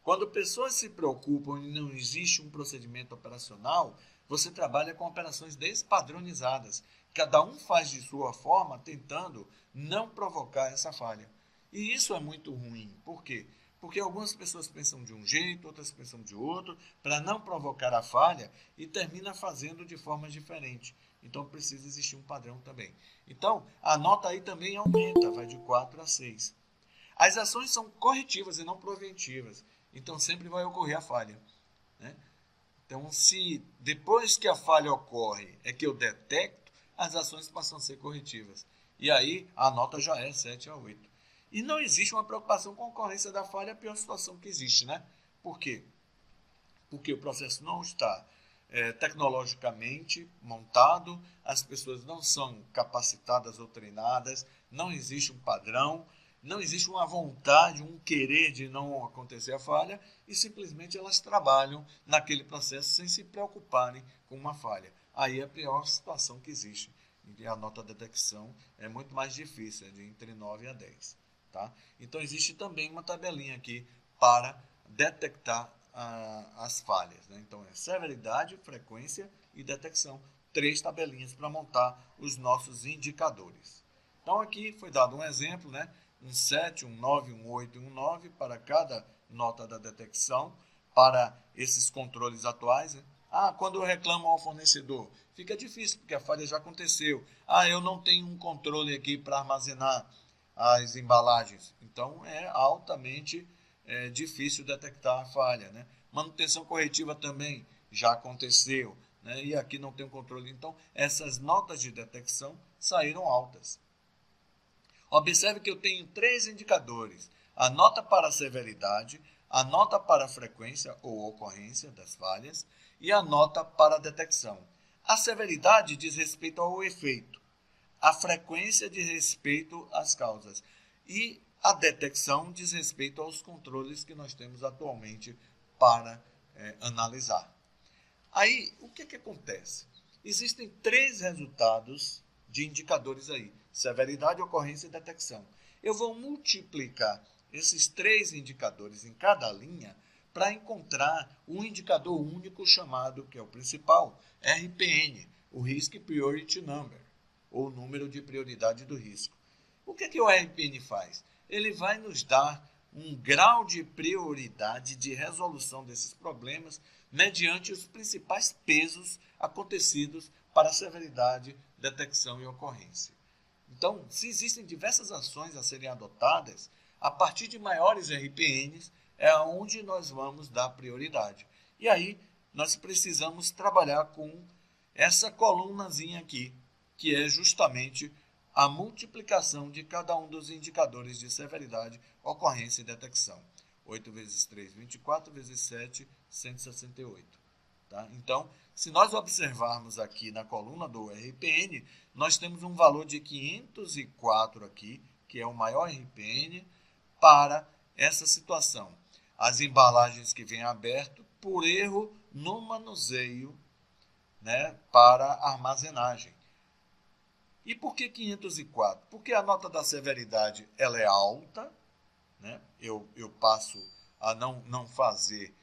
[SPEAKER 1] Quando pessoas se preocupam e não existe um procedimento operacional, você trabalha com operações despadronizadas. Cada um faz de sua forma, tentando não provocar essa falha. E isso é muito ruim. Por quê? Porque algumas pessoas pensam de um jeito, outras pensam de outro, para não provocar a falha e termina fazendo de forma diferente. Então precisa existir um padrão também. Então, a nota aí também aumenta, vai de 4 a 6. As ações são corretivas e não preventivas. Então sempre vai ocorrer a falha. Né? Então, se depois que a falha ocorre é que eu detecto, as ações passam a ser corretivas. E aí a nota já é 7 a 8. E não existe uma preocupação com a ocorrência da falha, é a pior situação que existe, né? Por quê? Porque o processo não está tecnologicamente montado, as pessoas não são capacitadas ou treinadas, não existe um padrão, não existe uma vontade, um querer de não acontecer a falha, e simplesmente elas trabalham naquele processo sem se preocuparem com uma falha. Aí é a pior situação que existe. E a nota de detecção é muito mais difícil, é de entre 9 a 10. Tá? Então existe também uma tabelinha aqui para detectar as falhas. Né? Então é severidade, frequência e detecção. 3 tabelinhas para montar os nossos indicadores. Então aqui foi dado um exemplo, né? Um 7, um 9, um 8 e um 9 para cada nota da detecção, para esses controles atuais. Né? Quando eu reclamo ao fornecedor, fica difícil, porque a falha já aconteceu. Eu não tenho um controle aqui para armazenar as embalagens. Então é altamente difícil detectar a falha. Né? Manutenção corretiva também já aconteceu, né? E aqui não tem um controle. Então essas notas de detecção saíram altas. Observe que eu tenho 3 indicadores: a nota para a severidade, a nota para a frequência ou ocorrência das falhas e a nota para a detecção. A severidade diz respeito ao efeito, a frequência diz respeito às causas e a detecção diz respeito aos controles que nós temos atualmente para analisar. Aí, o que acontece? Existem 3 resultados de indicadores aí: severidade, ocorrência e detecção. Eu vou multiplicar esses 3 indicadores em cada linha para encontrar um indicador único chamado, que é o principal, RPN, o Risk Priority Number, ou número de prioridade do risco. O que o RPN faz? Ele vai nos dar um grau de prioridade de resolução desses problemas mediante os principais pesos acontecidos para a severidade, detecção e ocorrência. Então, se existem diversas ações a serem adotadas, a partir de maiores RPNs é onde nós vamos dar prioridade. E aí, nós precisamos trabalhar com essa colunazinha aqui, que é justamente a multiplicação de cada um dos indicadores de severidade, ocorrência e detecção. 8 vezes 3, 24, vezes 7, 168. Tá? Então, se nós observarmos aqui na coluna do RPN, nós temos um valor de 504 aqui, que é o maior RPN para essa situação. As embalagens que vêm aberto por erro no manuseio, né, para armazenagem. E por que 504? Porque a nota da severidade ela é alta, né? Eu passo a não fazer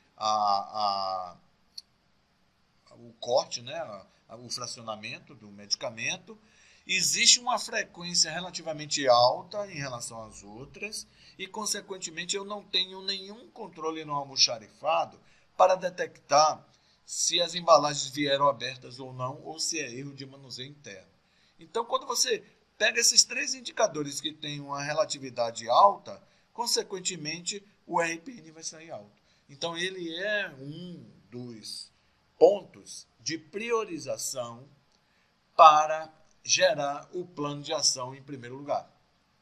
[SPEAKER 1] o corte, né? O fracionamento do medicamento. Existe uma frequência relativamente alta em relação às outras e, consequentemente, eu não tenho nenhum controle no almoxarifado para detectar se as embalagens vieram abertas ou não, ou se é erro de manuseio interno. Então, quando você pega esses 3 indicadores que têm uma relatividade alta, consequentemente, o RPN vai sair alto. Então, ele é um dos pontos de priorização para gerar o plano de ação em primeiro lugar.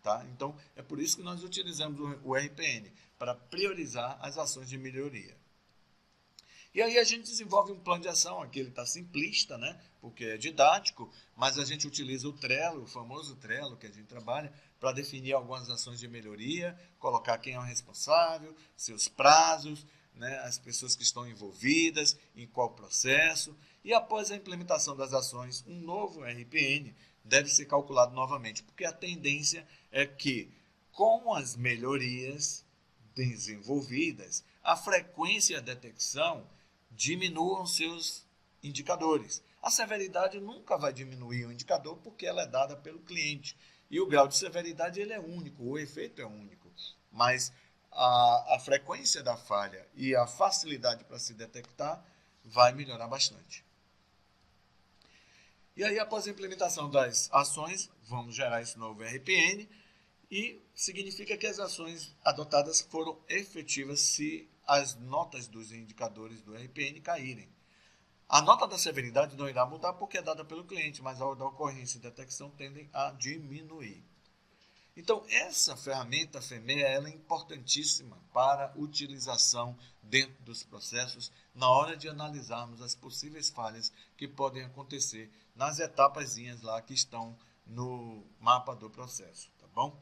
[SPEAKER 1] Tá? Então, é por isso que nós utilizamos o RPN, para priorizar as ações de melhoria. E aí a gente desenvolve um plano de ação, aqui ele está simplista, né? Porque é didático, mas a gente utiliza o Trello, o famoso Trello que a gente trabalha, para definir algumas ações de melhoria, colocar quem é o responsável, seus prazos, né? As pessoas que estão envolvidas, em qual processo, e após a implementação das ações, um novo RPN deve ser calculado novamente, porque a tendência é que, com as melhorias desenvolvidas, a frequência e a detecção diminuam seus indicadores. A severidade nunca vai diminuir o indicador porque ela é dada pelo cliente. E o grau de severidade ele é único, o efeito é único. Mas a frequência da falha e a facilidade para se detectar vai melhorar bastante. E aí, após a implementação das ações, vamos gerar esse novo RPN e significa que as ações adotadas foram efetivas se as notas dos indicadores do RPN caírem. A nota da severidade não irá mudar porque é dada pelo cliente, mas a da ocorrência e detecção tendem a diminuir. Então, essa ferramenta FEMEA ela é importantíssima para utilização dentro dos processos na hora de analisarmos as possíveis falhas que podem acontecer nas etapazinhas lá que estão no mapa do processo, tá bom?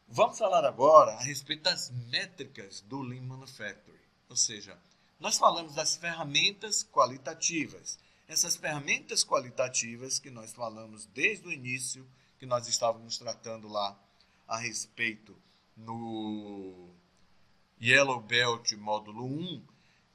[SPEAKER 1] Vamos falar agora a respeito das métricas do Lean Manufacturing, ou seja, nós falamos das ferramentas qualitativas. Essas ferramentas qualitativas que nós falamos desde o início, que nós estávamos tratando lá a respeito no Yellow Belt módulo 1,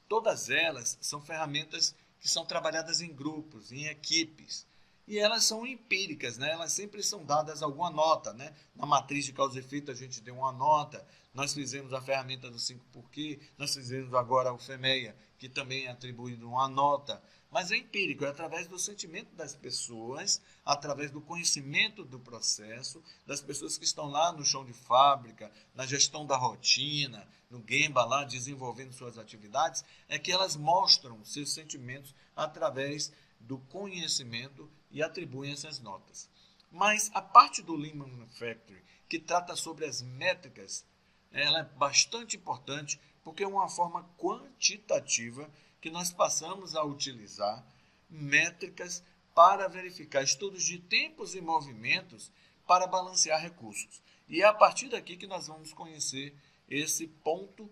[SPEAKER 1] todas elas são ferramentas que são trabalhadas em grupos, em equipes, e elas são empíricas, né? Elas sempre são dadas alguma nota, né? Na matriz de causa e efeito a gente deu uma nota, nós fizemos a ferramenta do 5 porquê, nós fizemos agora o FEMEA, que também é atribuído uma nota, mas é empírico, é através do sentimento das pessoas, através do conhecimento do processo, das pessoas que estão lá no chão de fábrica, na gestão da rotina, no Gemba lá desenvolvendo suas atividades, é que elas mostram seus sentimentos através do conhecimento e atribuem essas notas. Mas a parte do Lean Manufacturing, que trata sobre as métricas, ela é bastante importante porque é uma forma quantitativa que nós passamos a utilizar métricas para verificar estudos de tempos e movimentos para balancear recursos. E é a partir daqui que nós vamos conhecer esse ponto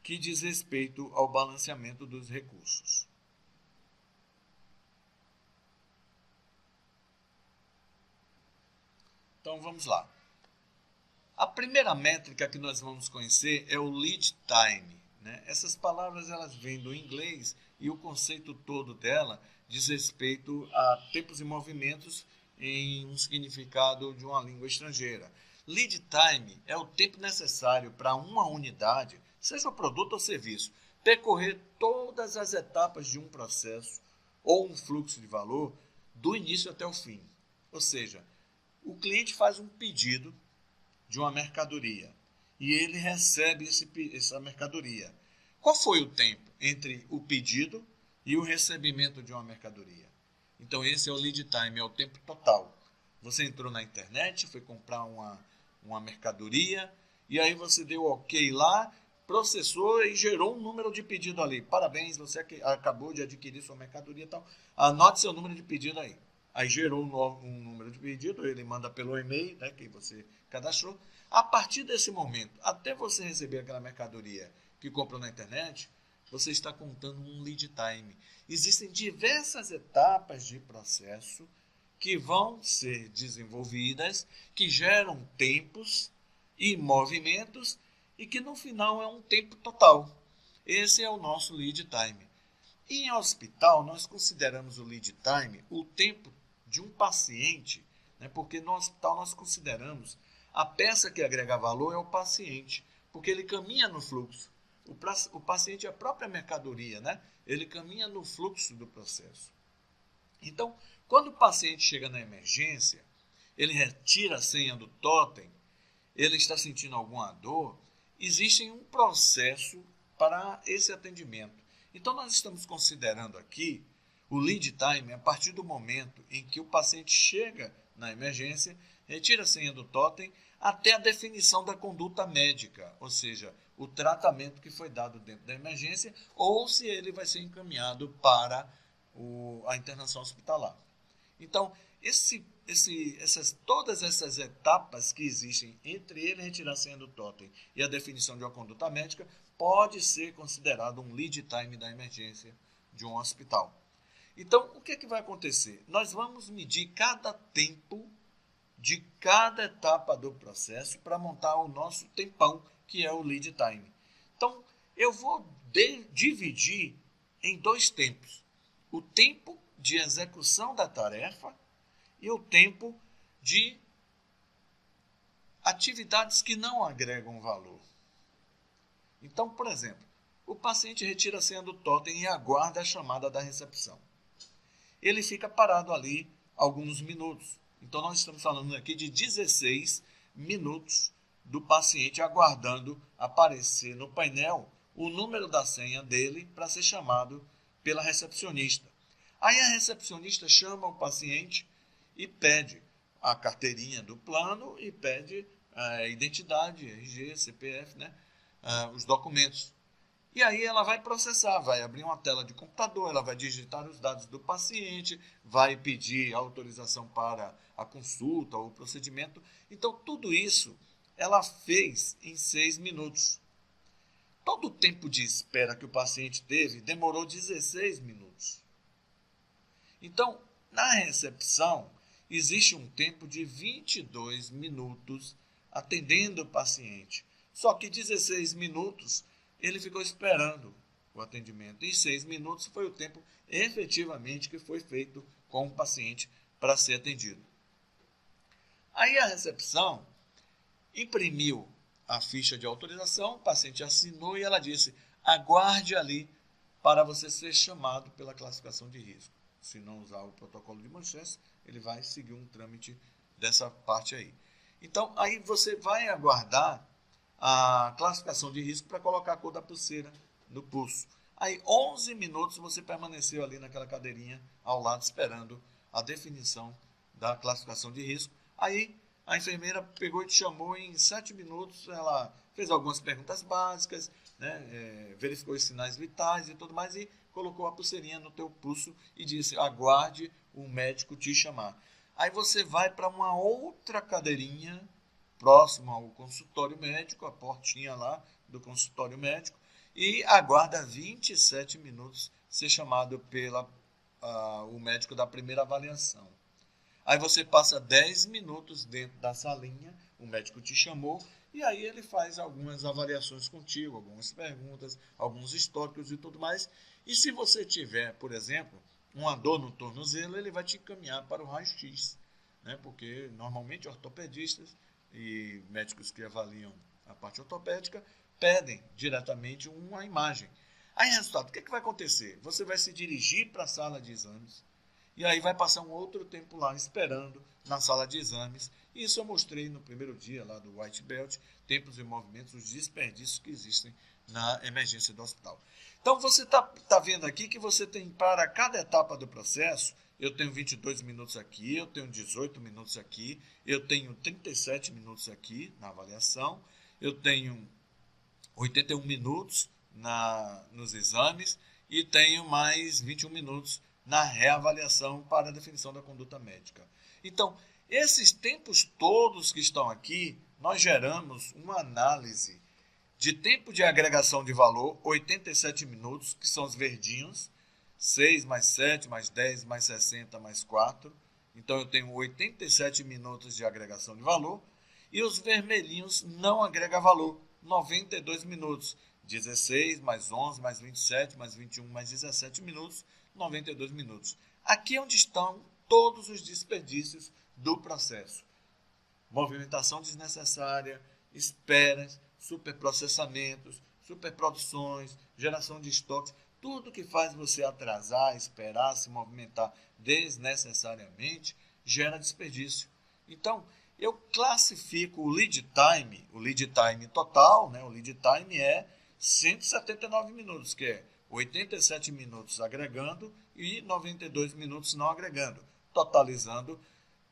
[SPEAKER 1] que diz respeito ao balanceamento dos recursos. Então vamos lá. A primeira métrica que nós vamos conhecer é o lead time, né? Essas palavras elas vêm do inglês e o conceito todo dela diz respeito a tempos e movimentos em um significado de uma língua estrangeira. Lead time é o tempo necessário para uma unidade, seja produto ou serviço, percorrer todas as etapas de um processo ou um fluxo de valor do início até o fim. Ou seja, o cliente faz um pedido de uma mercadoria e ele recebe essa mercadoria. Qual foi o tempo entre o pedido e o recebimento de uma mercadoria? Então esse é o lead time, é o tempo total. Você entrou na internet, foi comprar uma mercadoria e aí você deu ok lá, processou e gerou um número de pedido ali. Parabéns, você acabou de adquirir sua mercadoria e tal. Anote seu número de pedido aí. Aí gerou um número de pedido, ele manda pelo e-mail, né, que você cadastrou. A partir desse momento, até você receber aquela mercadoria que comprou na internet, você está contando um lead time. Existem diversas etapas de processo que vão ser desenvolvidas, que geram tempos e movimentos e que no final é um tempo total. Esse é o nosso lead time. Em hospital, nós consideramos o lead time o tempo de um paciente, né, porque no hospital nós consideramos a peça que agrega valor é o paciente, porque ele caminha no fluxo. O paciente é a própria mercadoria, né? Ele caminha no fluxo do processo. Então, quando o paciente chega na emergência, ele retira a senha do totem, ele está sentindo alguma dor, existe um processo para esse atendimento. Então, nós estamos considerando aqui o lead time a partir do momento em que o paciente chega na emergência, retira a senha do totem, até a definição da conduta médica, ou seja, o tratamento que foi dado dentro da emergência, ou se ele vai ser encaminhado para a internação hospitalar. Então, todas essas etapas que existem entre ele retirar a senha do totem e a definição de uma conduta médica pode ser considerado um lead time da emergência de um hospital. Então, o que é que vai acontecer? Nós vamos medir cada tempo de cada etapa do processo para montar o nosso tempão, que é o lead time. Então, eu vou dividir em dois tempos. O tempo de execução da tarefa e o tempo de atividades que não agregam valor. Então, por exemplo, o paciente retira a senha do totem e aguarda a chamada da recepção. Ele fica parado ali alguns minutos. Então, nós estamos falando aqui de 16 minutos do paciente aguardando aparecer no painel o número da senha dele para ser chamado pela recepcionista. Aí a recepcionista chama o paciente e pede: a carteirinha do plano e pede a identidade, RG, CPF, né? Os documentos. E aí ela vai processar, vai abrir uma tela de computador, ela vai digitar os dados do paciente, vai pedir autorização para a consulta ou o procedimento. Então, tudo isso ela fez em 6 minutos. Todo o tempo de espera que o paciente teve demorou 16 minutos. Então, na recepção, existe um tempo de 22 minutos atendendo o paciente. Só que 16 minutos ele ficou esperando o atendimento. E 6 minutos foi o tempo efetivamente que foi feito com o paciente para ser atendido. Aí a recepção imprimiu a ficha de autorização, o paciente assinou e ela disse: aguarde ali para você ser chamado pela classificação de risco. Se não usar o protocolo de Manchester, ele vai seguir um trâmite dessa parte aí. Então, aí você vai aguardar a classificação de risco para colocar a cor da pulseira no pulso. Aí, 11 minutos você permaneceu ali naquela cadeirinha ao lado esperando a definição da classificação de risco. Aí, a enfermeira pegou e te chamou em 7 minutos, ela fez algumas perguntas básicas, né, verificou os sinais vitais e tudo mais e colocou a pulseirinha no teu pulso e disse: aguarde o médico te chamar. Aí você vai para uma outra cadeirinha próximo ao consultório médico, a portinha lá do consultório médico, e aguarda 27 minutos ser chamado pelo médico da primeira avaliação. Aí você passa 10 minutos dentro da salinha, o médico te chamou, e aí ele faz algumas avaliações contigo, algumas perguntas, alguns históricos e tudo mais. E se você tiver, por exemplo, uma dor no tornozelo, ele vai te encaminhar para o raio-x, né? Porque normalmente ortopedistas e médicos que avaliam a parte ortopédica pedem diretamente uma imagem. Aí, resultado, o que vai acontecer? Você vai se dirigir para a sala de exames e aí vai passar um outro tempo lá esperando na sala de exames. Isso eu mostrei no primeiro dia lá do White Belt, tempos e movimentos, os desperdícios que existem na emergência do hospital. Então, você tá vendo aqui que você tem para cada etapa do processo, eu tenho 22 minutos aqui, eu tenho 18 minutos aqui, eu tenho 37 minutos aqui na avaliação, eu tenho 81 minutos nos exames e tenho mais 21 minutos na reavaliação para a definição da conduta médica. Então, esses tempos todos que estão aqui, nós geramos uma análise de tempo de agregação de valor, 87 minutos, que são os verdinhos, 6 mais 7 mais 10 mais 60 mais 4. Então, eu tenho 87 minutos de agregação de valor. E os vermelhinhos não agrega valor, 92 minutos. 16 mais 11 mais 27 mais 21 mais 17 minutos, 92 minutos. Aqui é onde estão todos os desperdícios do processo. Movimentação desnecessária, esperas, superprocessamentos, superproduções, geração de estoques, tudo que faz você atrasar, esperar, se movimentar desnecessariamente, gera desperdício. Então, eu classifico o lead time total, né? O lead time é 179 minutos, que é 87 minutos agregando e 92 minutos não agregando, totalizando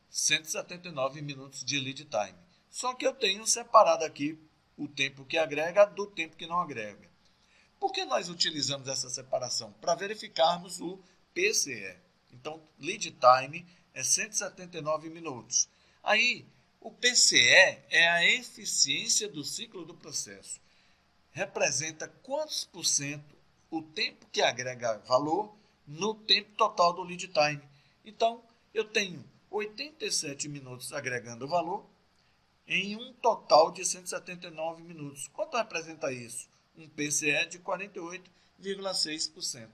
[SPEAKER 1] 179 minutos de lead time. Só que eu tenho separado aqui o tempo que agrega do tempo que não agrega. Por que nós utilizamos essa separação? Para verificarmos o PCE. Então, lead time é 179 minutos. Aí, o PCE é a eficiência do ciclo do processo. Representa quantos por cento o tempo que agrega valor no tempo total do lead time. Então, eu tenho 87 minutos agregando valor em um total de 179 minutos. Quanto representa isso? Um PCE de 48,6%.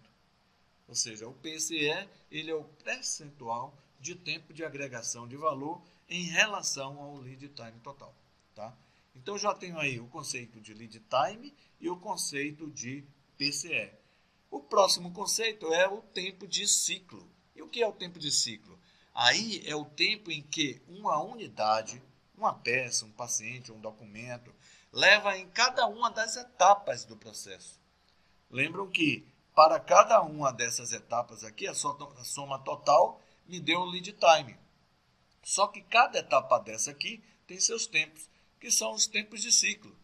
[SPEAKER 1] Ou seja, o PCE ele é o percentual de tempo de agregação de valor em relação ao lead time total. Tá? Então, já tenho aí o conceito de lead time e o conceito de PCE. O próximo conceito é o tempo de ciclo. E o que é o tempo de ciclo? Aí é o tempo em que uma unidade, uma peça, um paciente, um documento, leva em cada uma das etapas do processo. Lembram que para cada uma dessas etapas aqui, a soma total me deu o lead time. Só que cada etapa dessa aqui tem seus tempos, que são os tempos de ciclo.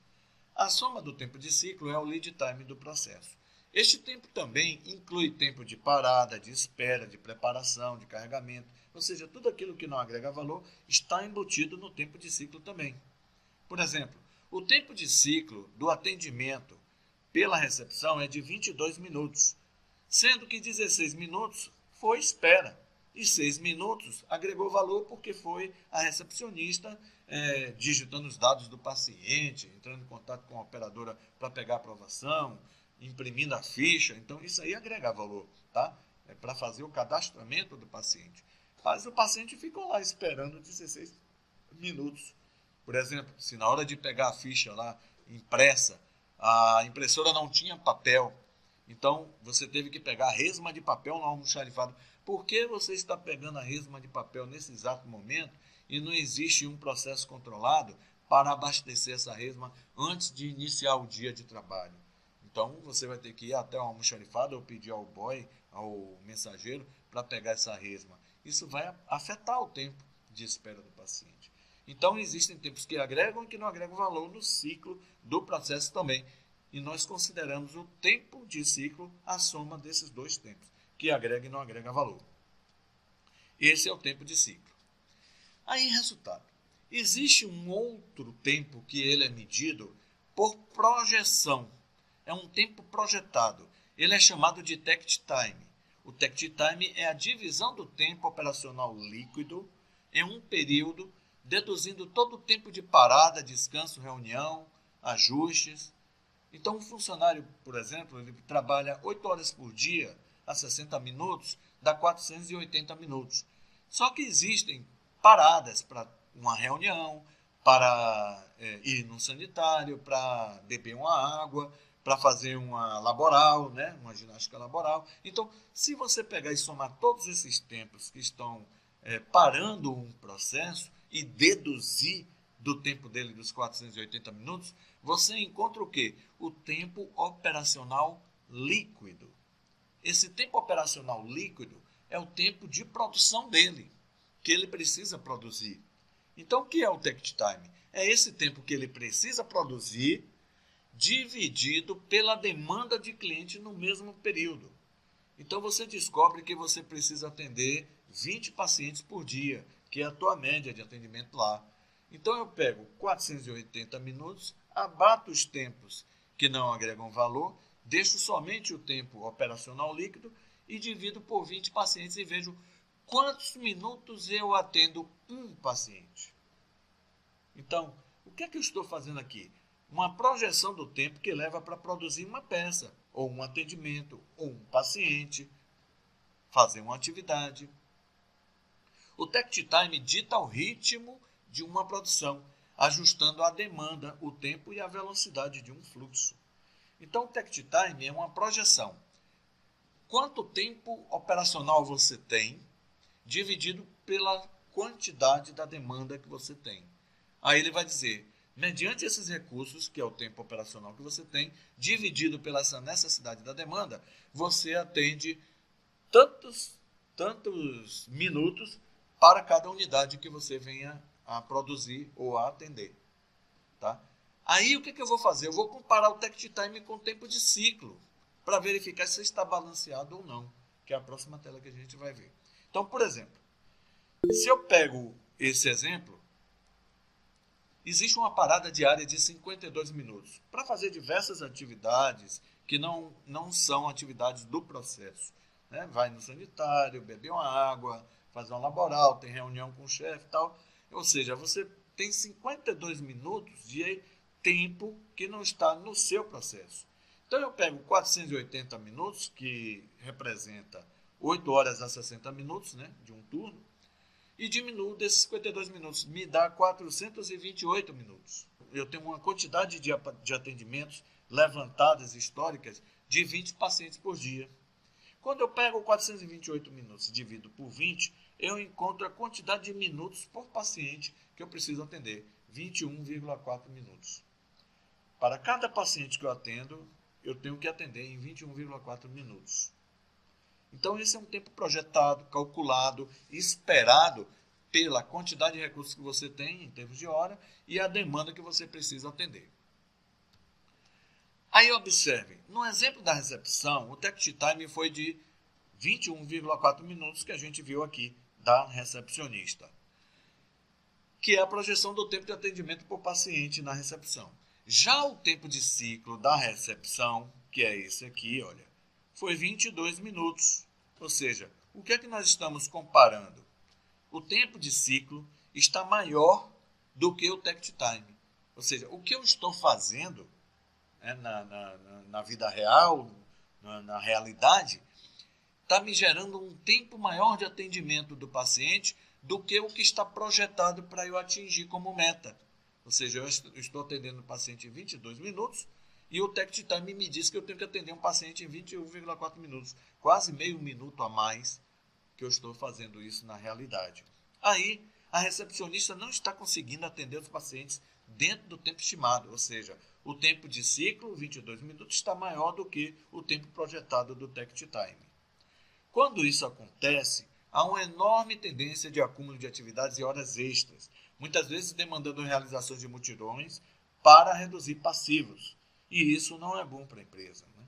[SPEAKER 1] A soma do tempo de ciclo é o lead time do processo. Este tempo também inclui tempo de parada, de espera, de preparação, de carregamento, ou seja, tudo aquilo que não agrega valor está embutido no tempo de ciclo também. Por exemplo, o tempo de ciclo do atendimento pela recepção é de 22 minutos, sendo que 16 minutos foi espera e 6 minutos agregou valor porque foi a recepcionista digitando os dados do paciente, entrando em contato com a operadora para pegar a aprovação, imprimindo a ficha. Então, isso aí agrega valor, tá? É para fazer o cadastramento do paciente. Mas o paciente ficou lá esperando 16 minutos. Por exemplo, se na hora de pegar a ficha lá impressa, a impressora não tinha papel, então você teve que pegar a resma de papel no almoxarifado. Por que você está pegando a resma de papel nesse exato momento e não existe um processo controlado para abastecer essa resma antes de iniciar o dia de trabalho? Então você vai ter que ir até o almoxarifado ou pedir ao boy, ao mensageiro, para pegar essa resma. Isso vai afetar o tempo de espera do paciente. Então existem tempos que agregam e que não agregam valor no ciclo do processo também. E nós consideramos o tempo de ciclo a soma desses dois tempos, que agrega e não agrega valor. Esse é o tempo de ciclo. Aí, resultado. Existe um outro tempo que ele é medido por projeção. É um tempo projetado. Ele é chamado de takt time. O takt time é a divisão do tempo operacional líquido em um período, deduzindo todo o tempo de parada, descanso, reunião, ajustes. Então, um funcionário, por exemplo, ele trabalha 8 horas por dia, a 60 minutos, dá 480 minutos. Só que existem paradas para uma reunião, para ir no sanitário, para beber uma água, para fazer uma laboral, né? Uma ginástica laboral. Então, se você pegar e somar todos esses tempos que estão parando um processo e deduzir do tempo dele dos 480 minutos, você encontra o quê? O tempo operacional líquido. Esse tempo operacional líquido é o tempo de produção dele, que ele precisa produzir. Então, o que é o takt time? É esse tempo que ele precisa produzir dividido pela demanda de cliente no mesmo período. Então, você descobre que você precisa atender 20 pacientes por dia, que é a tua média de atendimento lá. Então, eu pego 480 minutos, abato os tempos que não agregam valor, deixo somente o tempo operacional líquido e divido por 20 pacientes e vejo quantos minutos eu atendo um paciente. Então, o que é que eu estou fazendo aqui? Uma projeção do tempo que leva para produzir uma peça, ou um atendimento, ou um paciente, fazer uma atividade. O takt time dita o ritmo de uma produção, ajustando a demanda, o tempo e a velocidade de um fluxo. Então, o takt time é uma projeção. Quanto tempo operacional você tem, dividido pela quantidade da demanda que você tem. Aí ele vai dizer, mediante esses recursos, que é o tempo operacional que você tem, dividido pela essa necessidade da demanda, você atende tantos minutos para cada unidade que você venha a produzir ou a atender. Tá? Aí o que eu vou fazer? Eu vou comparar o takt time com o tempo de ciclo, para verificar se está balanceado ou não, que é a próxima tela que a gente vai ver. Então, por exemplo, se eu pego esse exemplo, existe uma parada diária de 52 minutos para fazer diversas atividades que não são atividades do processo. Né? Vai no sanitário, beber uma água, fazer uma laboral, tem reunião com o chefe e tal. Ou seja, você tem 52 minutos de tempo que não está no seu processo. Então eu pego 480 minutos, que representa 8 horas a 60 minutos, né, de um turno, e diminuo desses 52 minutos, me dá 428 minutos. Eu tenho uma quantidade de atendimentos levantadas históricas de 20 pacientes por dia. Quando eu pego 428 minutos e divido por 20, eu encontro a quantidade de minutos por paciente que eu preciso atender, 21,4 minutos. Para cada paciente que eu atendo, eu tenho que atender em 21,4 minutos. Então, esse é um tempo projetado, calculado, esperado pela quantidade de recursos que você tem em termos de hora e a demanda que você precisa atender. Aí observe, no exemplo da recepção, o takt time foi de 21,4 minutos que a gente viu aqui da recepcionista, que é a projeção do tempo de atendimento por paciente na recepção. Já o tempo de ciclo da recepção, que é esse aqui, olha, foi 22 minutos. Ou seja, o que é que nós estamos comparando? O tempo de ciclo está maior do que o takt time. Ou seja, o que eu estou fazendo na vida real, na realidade, está me gerando um tempo maior de atendimento do paciente do que o que está projetado para eu atingir como meta. Ou seja, eu estou atendendo o paciente em 22 minutos e o takt time me diz que eu tenho que atender um paciente em 21,4 minutos. Quase meio minuto a mais que eu estou fazendo isso na realidade. Aí, a recepcionista não está conseguindo atender os pacientes dentro do tempo estimado, ou seja, o tempo de ciclo, 22 minutos, está maior do que o tempo projetado do takt time. Quando isso acontece, há uma enorme tendência de acúmulo de atividades e horas extras, muitas vezes demandando realizações de mutirões para reduzir passivos. E isso não é bom para a empresa, né?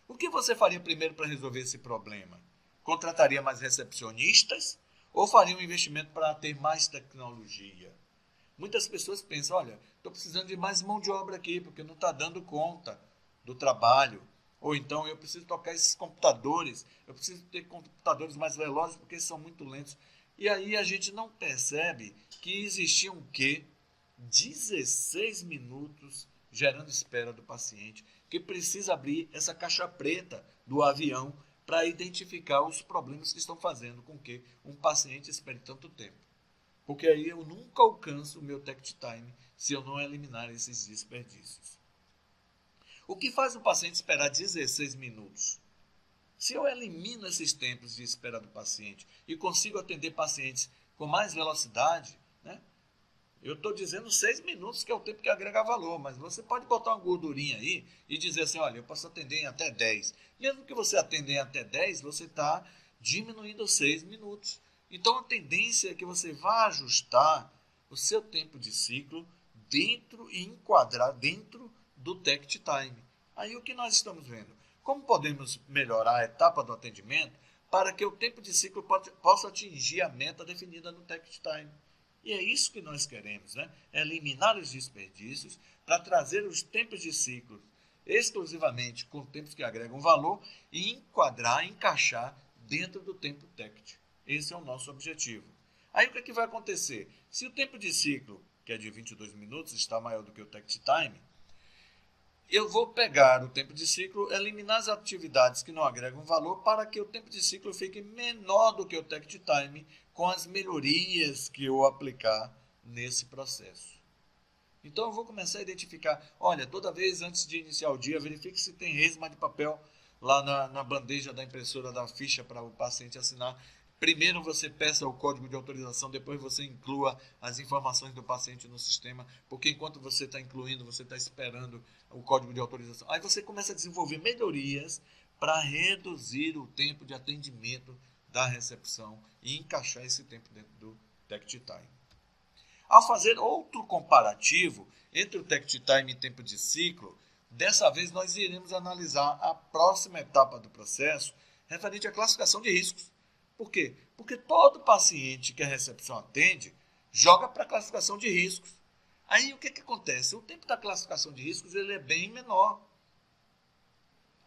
[SPEAKER 1] O que você faria primeiro para resolver esse problema? Contrataria mais recepcionistas ou faria um investimento para ter mais tecnologia? Muitas pessoas pensam, olha, estou precisando de mais mão de obra aqui, porque não está dando conta do trabalho. Ou então eu preciso tocar esses computadores, eu preciso ter computadores mais velozes porque são muito lentos. E aí a gente não percebe que existiam o quê? 16 minutos gerando espera do paciente, que precisa abrir essa caixa preta do avião para identificar os problemas que estão fazendo com que um paciente espere tanto tempo. Porque aí eu nunca alcanço o meu takt time se eu não eliminar esses desperdícios. O que faz o paciente esperar 16 minutos? Se eu elimino esses tempos de espera do paciente e consigo atender pacientes com mais velocidade, né? Eu estou dizendo 6 minutos, que é o tempo que agrega valor, mas você pode botar uma gordurinha aí e dizer assim, olha, eu posso atender em até 10. Mesmo que você atenda em até 10, você está diminuindo 6 minutos. Então a tendência é que você vá ajustar o seu tempo de ciclo dentro e enquadrar dentro do takt time. Aí o que nós estamos vendo? Como podemos melhorar a etapa do atendimento para que o tempo de ciclo possa atingir a meta definida no takt time? E é isso que nós queremos, né? Eliminar os desperdícios para trazer os tempos de ciclo exclusivamente com tempos que agregam valor e encaixar dentro do tempo takt. Esse é o nosso objetivo. Aí o que, é que vai acontecer? Se o tempo de ciclo, que é de 22 minutos, está maior do que o takt time, eu vou pegar o tempo de ciclo, eliminar as atividades que não agregam valor para que o tempo de ciclo fique menor do que o takt time com as melhorias que eu aplicar nesse processo. Então eu vou começar a identificar, olha, toda vez antes de iniciar o dia, verifique se tem resma de papel lá na bandeja da impressora da ficha para o paciente assinar. Primeiro você peça o código de autorização, depois você inclua as informações do paciente no sistema, porque enquanto você está incluindo, você está esperando o código de autorização. Aí você começa a desenvolver melhorias para reduzir o tempo de atendimento da recepção e encaixar esse tempo dentro do takt time. Ao fazer outro comparativo entre o takt time e tempo de ciclo, dessa vez nós iremos analisar a próxima etapa do processo referente à classificação de riscos. Por quê? Porque todo paciente que a recepção atende joga para a classificação de riscos. Aí o que acontece? O tempo da classificação de riscos ele é bem menor.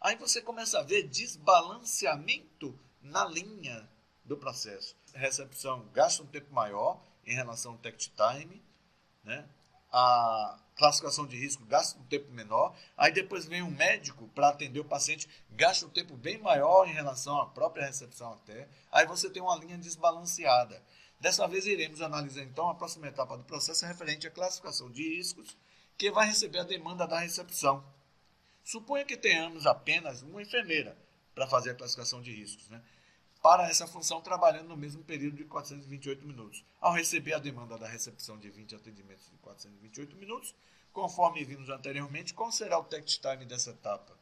[SPEAKER 1] Aí você começa a ver desbalanceamento na linha do processo. A recepção gasta um tempo maior em relação ao takt time, né? A classificação de risco gasta um tempo menor, aí depois vem um médico para atender o paciente, gasta um tempo bem maior em relação à própria recepção até, aí você tem uma linha desbalanceada. Dessa vez iremos analisar então a próxima etapa do processo referente à classificação de riscos, que vai receber a demanda da recepção. Suponha que tenhamos apenas uma enfermeira para fazer a classificação de riscos, né? Para essa função trabalhando no mesmo período de 428 minutos. Ao receber a demanda da recepção de 20 atendimentos de 428 minutos, conforme vimos anteriormente, qual será o takt time dessa etapa?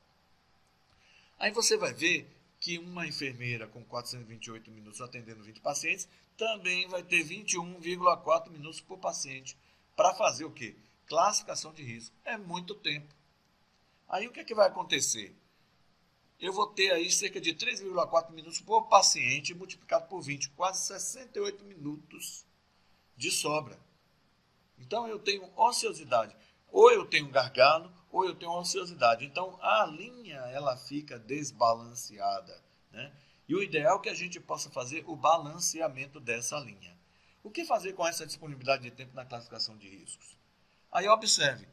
[SPEAKER 1] Aí você vai ver que uma enfermeira com 428 minutos atendendo 20 pacientes também vai ter 21,4 minutos por paciente para fazer o quê? Classificação de risco. É muito tempo. Aí o que é que vai acontecer? Eu vou ter aí cerca de 3,4 minutos por paciente multiplicado por 20, quase 68 minutos de sobra. Então eu tenho ociosidade. Ou eu tenho gargalo, ou eu tenho ociosidade. Então a linha ela fica desbalanceada, né? E o ideal é que a gente possa fazer o balanceamento dessa linha. O que fazer com essa disponibilidade de tempo na classificação de riscos? Aí observe.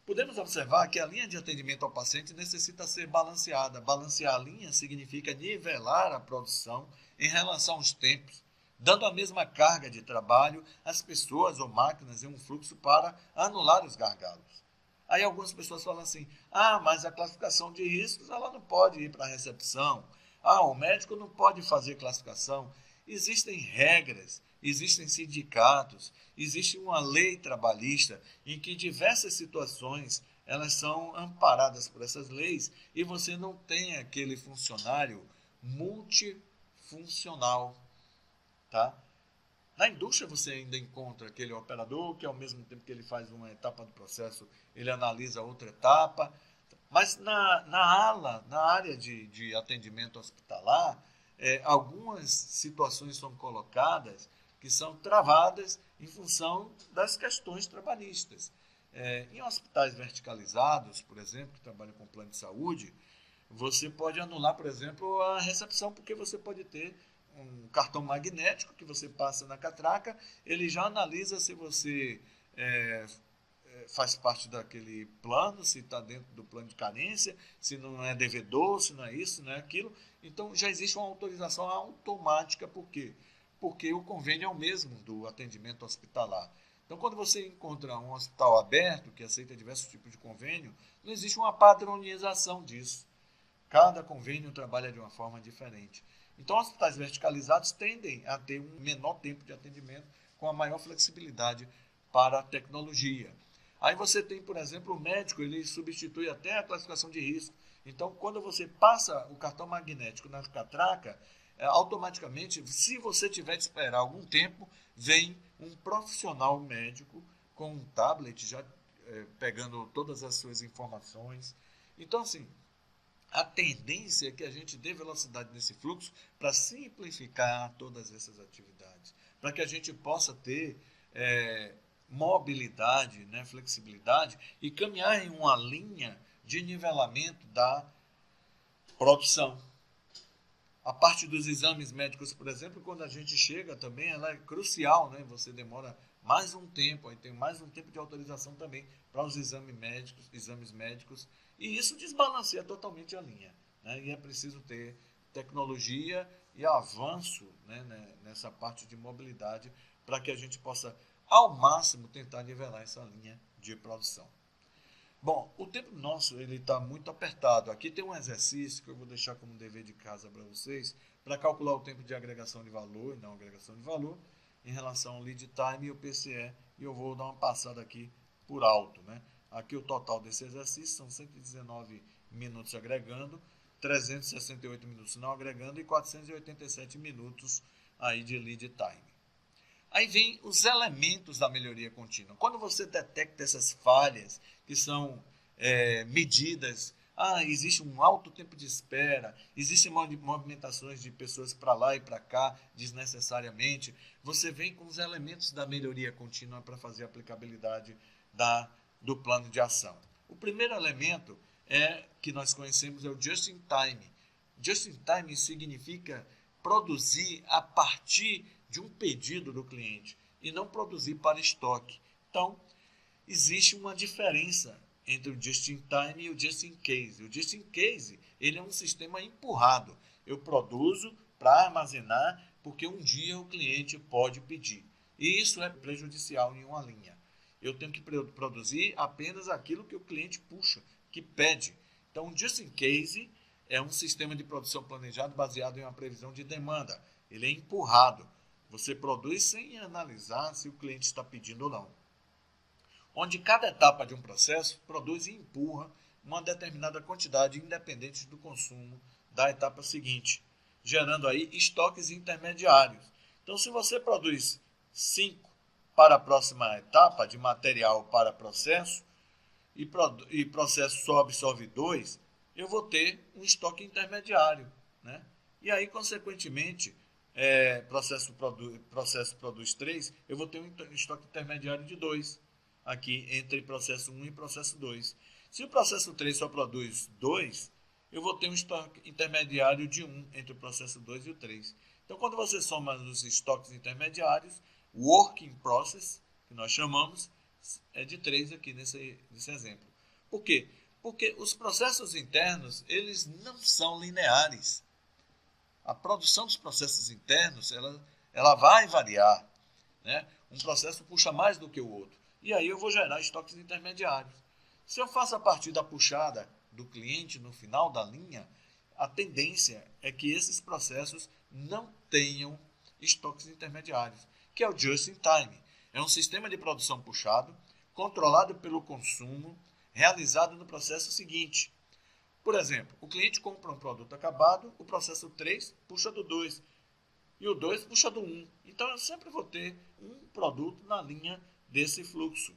[SPEAKER 1] Podemos observar que a linha de atendimento ao paciente necessita ser balanceada. Balancear a linha significa nivelar a produção em relação aos tempos, dando a mesma carga de trabalho às pessoas ou máquinas em um fluxo para anular os gargalos. Aí algumas pessoas falam assim, mas a classificação de riscos ela não pode ir para a recepção. O médico não pode fazer classificação. Existem regras, existem sindicatos, existe uma lei trabalhista em que diversas situações elas são amparadas por essas leis e você não tem aquele funcionário multifuncional, tá? Na indústria você ainda encontra aquele operador que ao mesmo tempo que ele faz uma etapa do processo, ele analisa outra etapa, mas na área de atendimento hospitalar, algumas situações são colocadas que são travadas em função das questões trabalhistas. Em hospitais verticalizados, por exemplo, que trabalham com plano de saúde, você pode anular, por exemplo, a recepção, porque você pode ter um cartão magnético que você passa na catraca, ele já analisa se você faz parte daquele plano, se está dentro do plano de carência, se não é devedor, se não é isso, se não é aquilo. Então já existe uma autorização automática, por quê? Porque o convênio é o mesmo do atendimento hospitalar. Então, quando você encontra um hospital aberto, que aceita diversos tipos de convênio, não existe uma padronização disso. Cada convênio trabalha de uma forma diferente. Então, hospitais verticalizados tendem a ter um menor tempo de atendimento com a maior flexibilidade para a tecnologia. Aí você tem, por exemplo, o médico, ele substitui até a classificação de risco. Então, quando você passa o cartão magnético na catraca, automaticamente, se você tiver de esperar algum tempo, vem um profissional médico com um tablet já pegando todas as suas informações. Então, assim, a tendência é que a gente dê velocidade nesse fluxo para simplificar todas essas atividades, para que a gente possa ter mobilidade, né, flexibilidade e caminhar em uma linha de nivelamento da produção. A parte dos exames médicos, por exemplo, quando a gente chega também, ela é crucial, né? Você demora mais um tempo, aí tem mais um tempo de autorização também para os exames médicos, e isso desbalanceia totalmente a linha, né? E é preciso ter tecnologia e avanço, né, nessa parte de mobilidade para que a gente possa, ao máximo, tentar nivelar essa linha de produção. Bom, o tempo nosso ele está muito apertado. Aqui tem um exercício que eu vou deixar como dever de casa para vocês, para calcular o tempo de agregação de valor e não agregação de valor, em relação ao lead time e o PCE, e eu vou dar uma passada aqui por alto, né? Aqui o total desse exercício são 119 minutos agregando, 368 minutos não agregando e 487 minutos aí de lead time. Aí vem os elementos da melhoria contínua. Quando você detecta essas falhas que são medidas, existe um alto tempo de espera, existem movimentações de pessoas para lá e para cá desnecessariamente, você vem com os elementos da melhoria contínua para fazer a aplicabilidade do plano de ação. O primeiro elemento que nós conhecemos é o just in time. Just in time significa produzir a partir de um pedido do cliente e não produzir para estoque. Então, existe uma diferença entre o just-in-time e o just-in-case. O just-in-case ele é um sistema empurrado. Eu produzo para armazenar porque um dia o cliente pode pedir. E isso é prejudicial em uma linha. Eu tenho que produzir apenas aquilo que o cliente puxa, que pede. Então, o just-in-case é um sistema de produção planejado baseado em uma previsão de demanda. Ele é empurrado. Você produz sem analisar se o cliente está pedindo ou não. Onde cada etapa de um processo produz e empurra uma determinada quantidade independente do consumo da etapa seguinte, gerando aí estoques intermediários. Então, se você produz 5 para a próxima etapa de material para processo e processo só absorve 2, eu vou ter um estoque intermediário, né? E aí, consequentemente, processo produz 3, eu vou ter um estoque intermediário de 2 aqui entre processo 1 e processo 2. Se o processo 3 só produz 2, eu vou ter um estoque intermediário de 1 entre o processo 2 e o 3. Então, quando você soma os estoques intermediários, o work in process, que nós chamamos, é de 3 aqui nesse exemplo. Por quê? Porque os processos internos, eles não são lineares. A produção dos processos internos, ela vai variar, né? Um processo puxa mais do que o outro. E aí eu vou gerar estoques intermediários. Se eu faço a partir da puxada do cliente no final da linha, a tendência é que esses processos não tenham estoques intermediários, que é o just-in-time. É um sistema de produção puxado, controlado pelo consumo, realizado no processo seguinte. Por exemplo, o cliente compra um produto acabado, o processo 3 puxa do 2 e o 2 puxa do 1. Então eu sempre vou ter um produto na linha desse fluxo.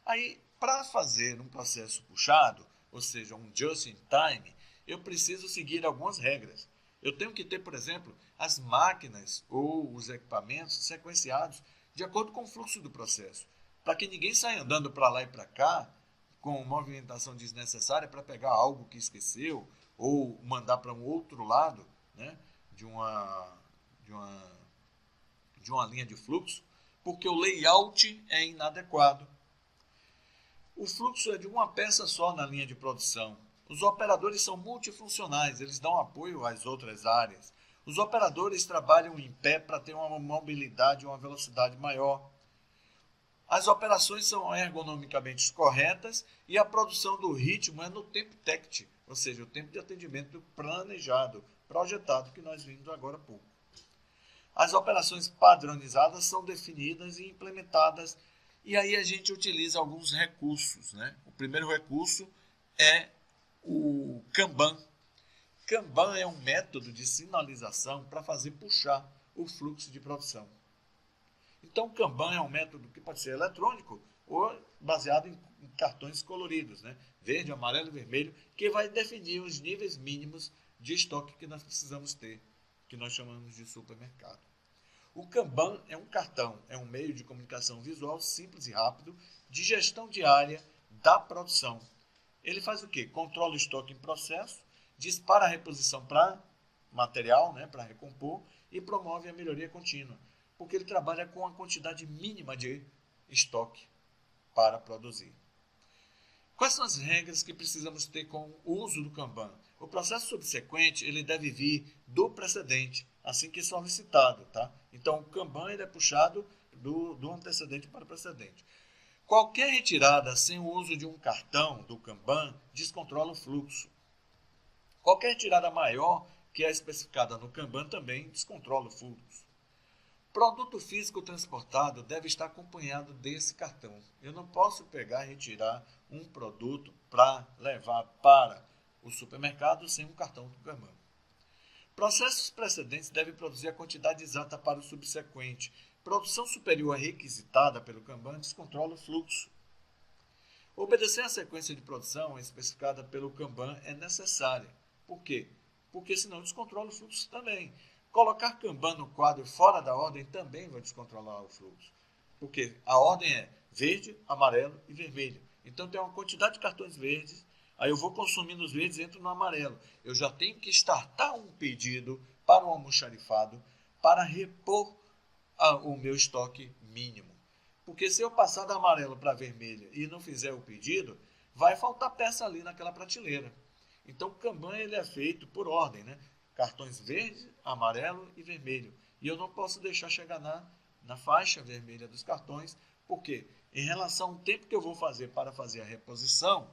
[SPEAKER 1] Aí, para fazer um processo puxado, ou seja, um just-in-time, eu preciso seguir algumas regras. Eu tenho que ter, por exemplo, as máquinas ou os equipamentos sequenciados de acordo com o fluxo do processo, para que ninguém saia andando para lá e para cá com movimentação desnecessária para pegar algo que esqueceu ou mandar para um outro lado, né, de uma linha de fluxo, porque o layout é inadequado. O fluxo é de uma peça só na linha de produção. Os operadores são multifuncionais, eles dão apoio às outras áreas. Os operadores trabalham em pé para ter uma mobilidade e uma velocidade maior. As operações são ergonomicamente corretas e a produção do ritmo é no tempo TECT, ou seja, o tempo de atendimento planejado, projetado, que nós vimos agora há pouco. As operações padronizadas são definidas e implementadas, e aí a gente utiliza alguns recursos, né? O primeiro recurso é o Kanban. Kanban é um método de sinalização para fazer puxar o fluxo de produção. Então, o Kanban é um método que pode ser eletrônico ou baseado em cartões coloridos, né? Verde, amarelo e vermelho, que vai definir os níveis mínimos de estoque que nós precisamos ter, que nós chamamos de supermercado. O Kanban é um cartão, é um meio de comunicação visual simples e rápido de gestão diária da produção. Ele faz o quê? Controla o estoque em processo, dispara a reposição para material, né, para recompor, e promove a melhoria contínua, porque ele trabalha com a quantidade mínima de estoque para produzir. Quais são as regras que precisamos ter com o uso do Kanban? O processo subsequente ele deve vir do precedente, assim que solicitado. Tá? Então, o Kanban ele é puxado do antecedente para o precedente. Qualquer retirada sem o uso de um cartão do Kanban descontrola o fluxo. Qualquer retirada maior que é especificada no Kanban também descontrola o fluxo. Produto físico transportado deve estar acompanhado desse cartão. Eu não posso pegar e retirar um produto para levar para o supermercado sem um cartão do Kanban. Processos precedentes devem produzir a quantidade exata para o subsequente. Produção superior à requisitada pelo Kanban descontrola o fluxo. Obedecer à sequência de produção especificada pelo Kanban é necessária. Por quê? Porque senão descontrola o fluxo também. Colocar Kanban no quadro fora da ordem também vai descontrolar o fluxo. Porque a ordem é verde, amarelo e vermelho. Então tem uma quantidade de cartões verdes, aí eu vou consumindo os verdes e entro no amarelo. Eu já tenho que startar um pedido para o almoxarifado para repor o meu estoque mínimo. Porque se eu passar da amarelo para vermelho e não fizer o pedido, vai faltar peça ali naquela prateleira. Então o Kanban ele é feito por ordem, né? Cartões verde, amarelo e vermelho. E eu não posso deixar chegar na faixa vermelha dos cartões, porque em relação ao tempo que eu vou fazer para fazer a reposição,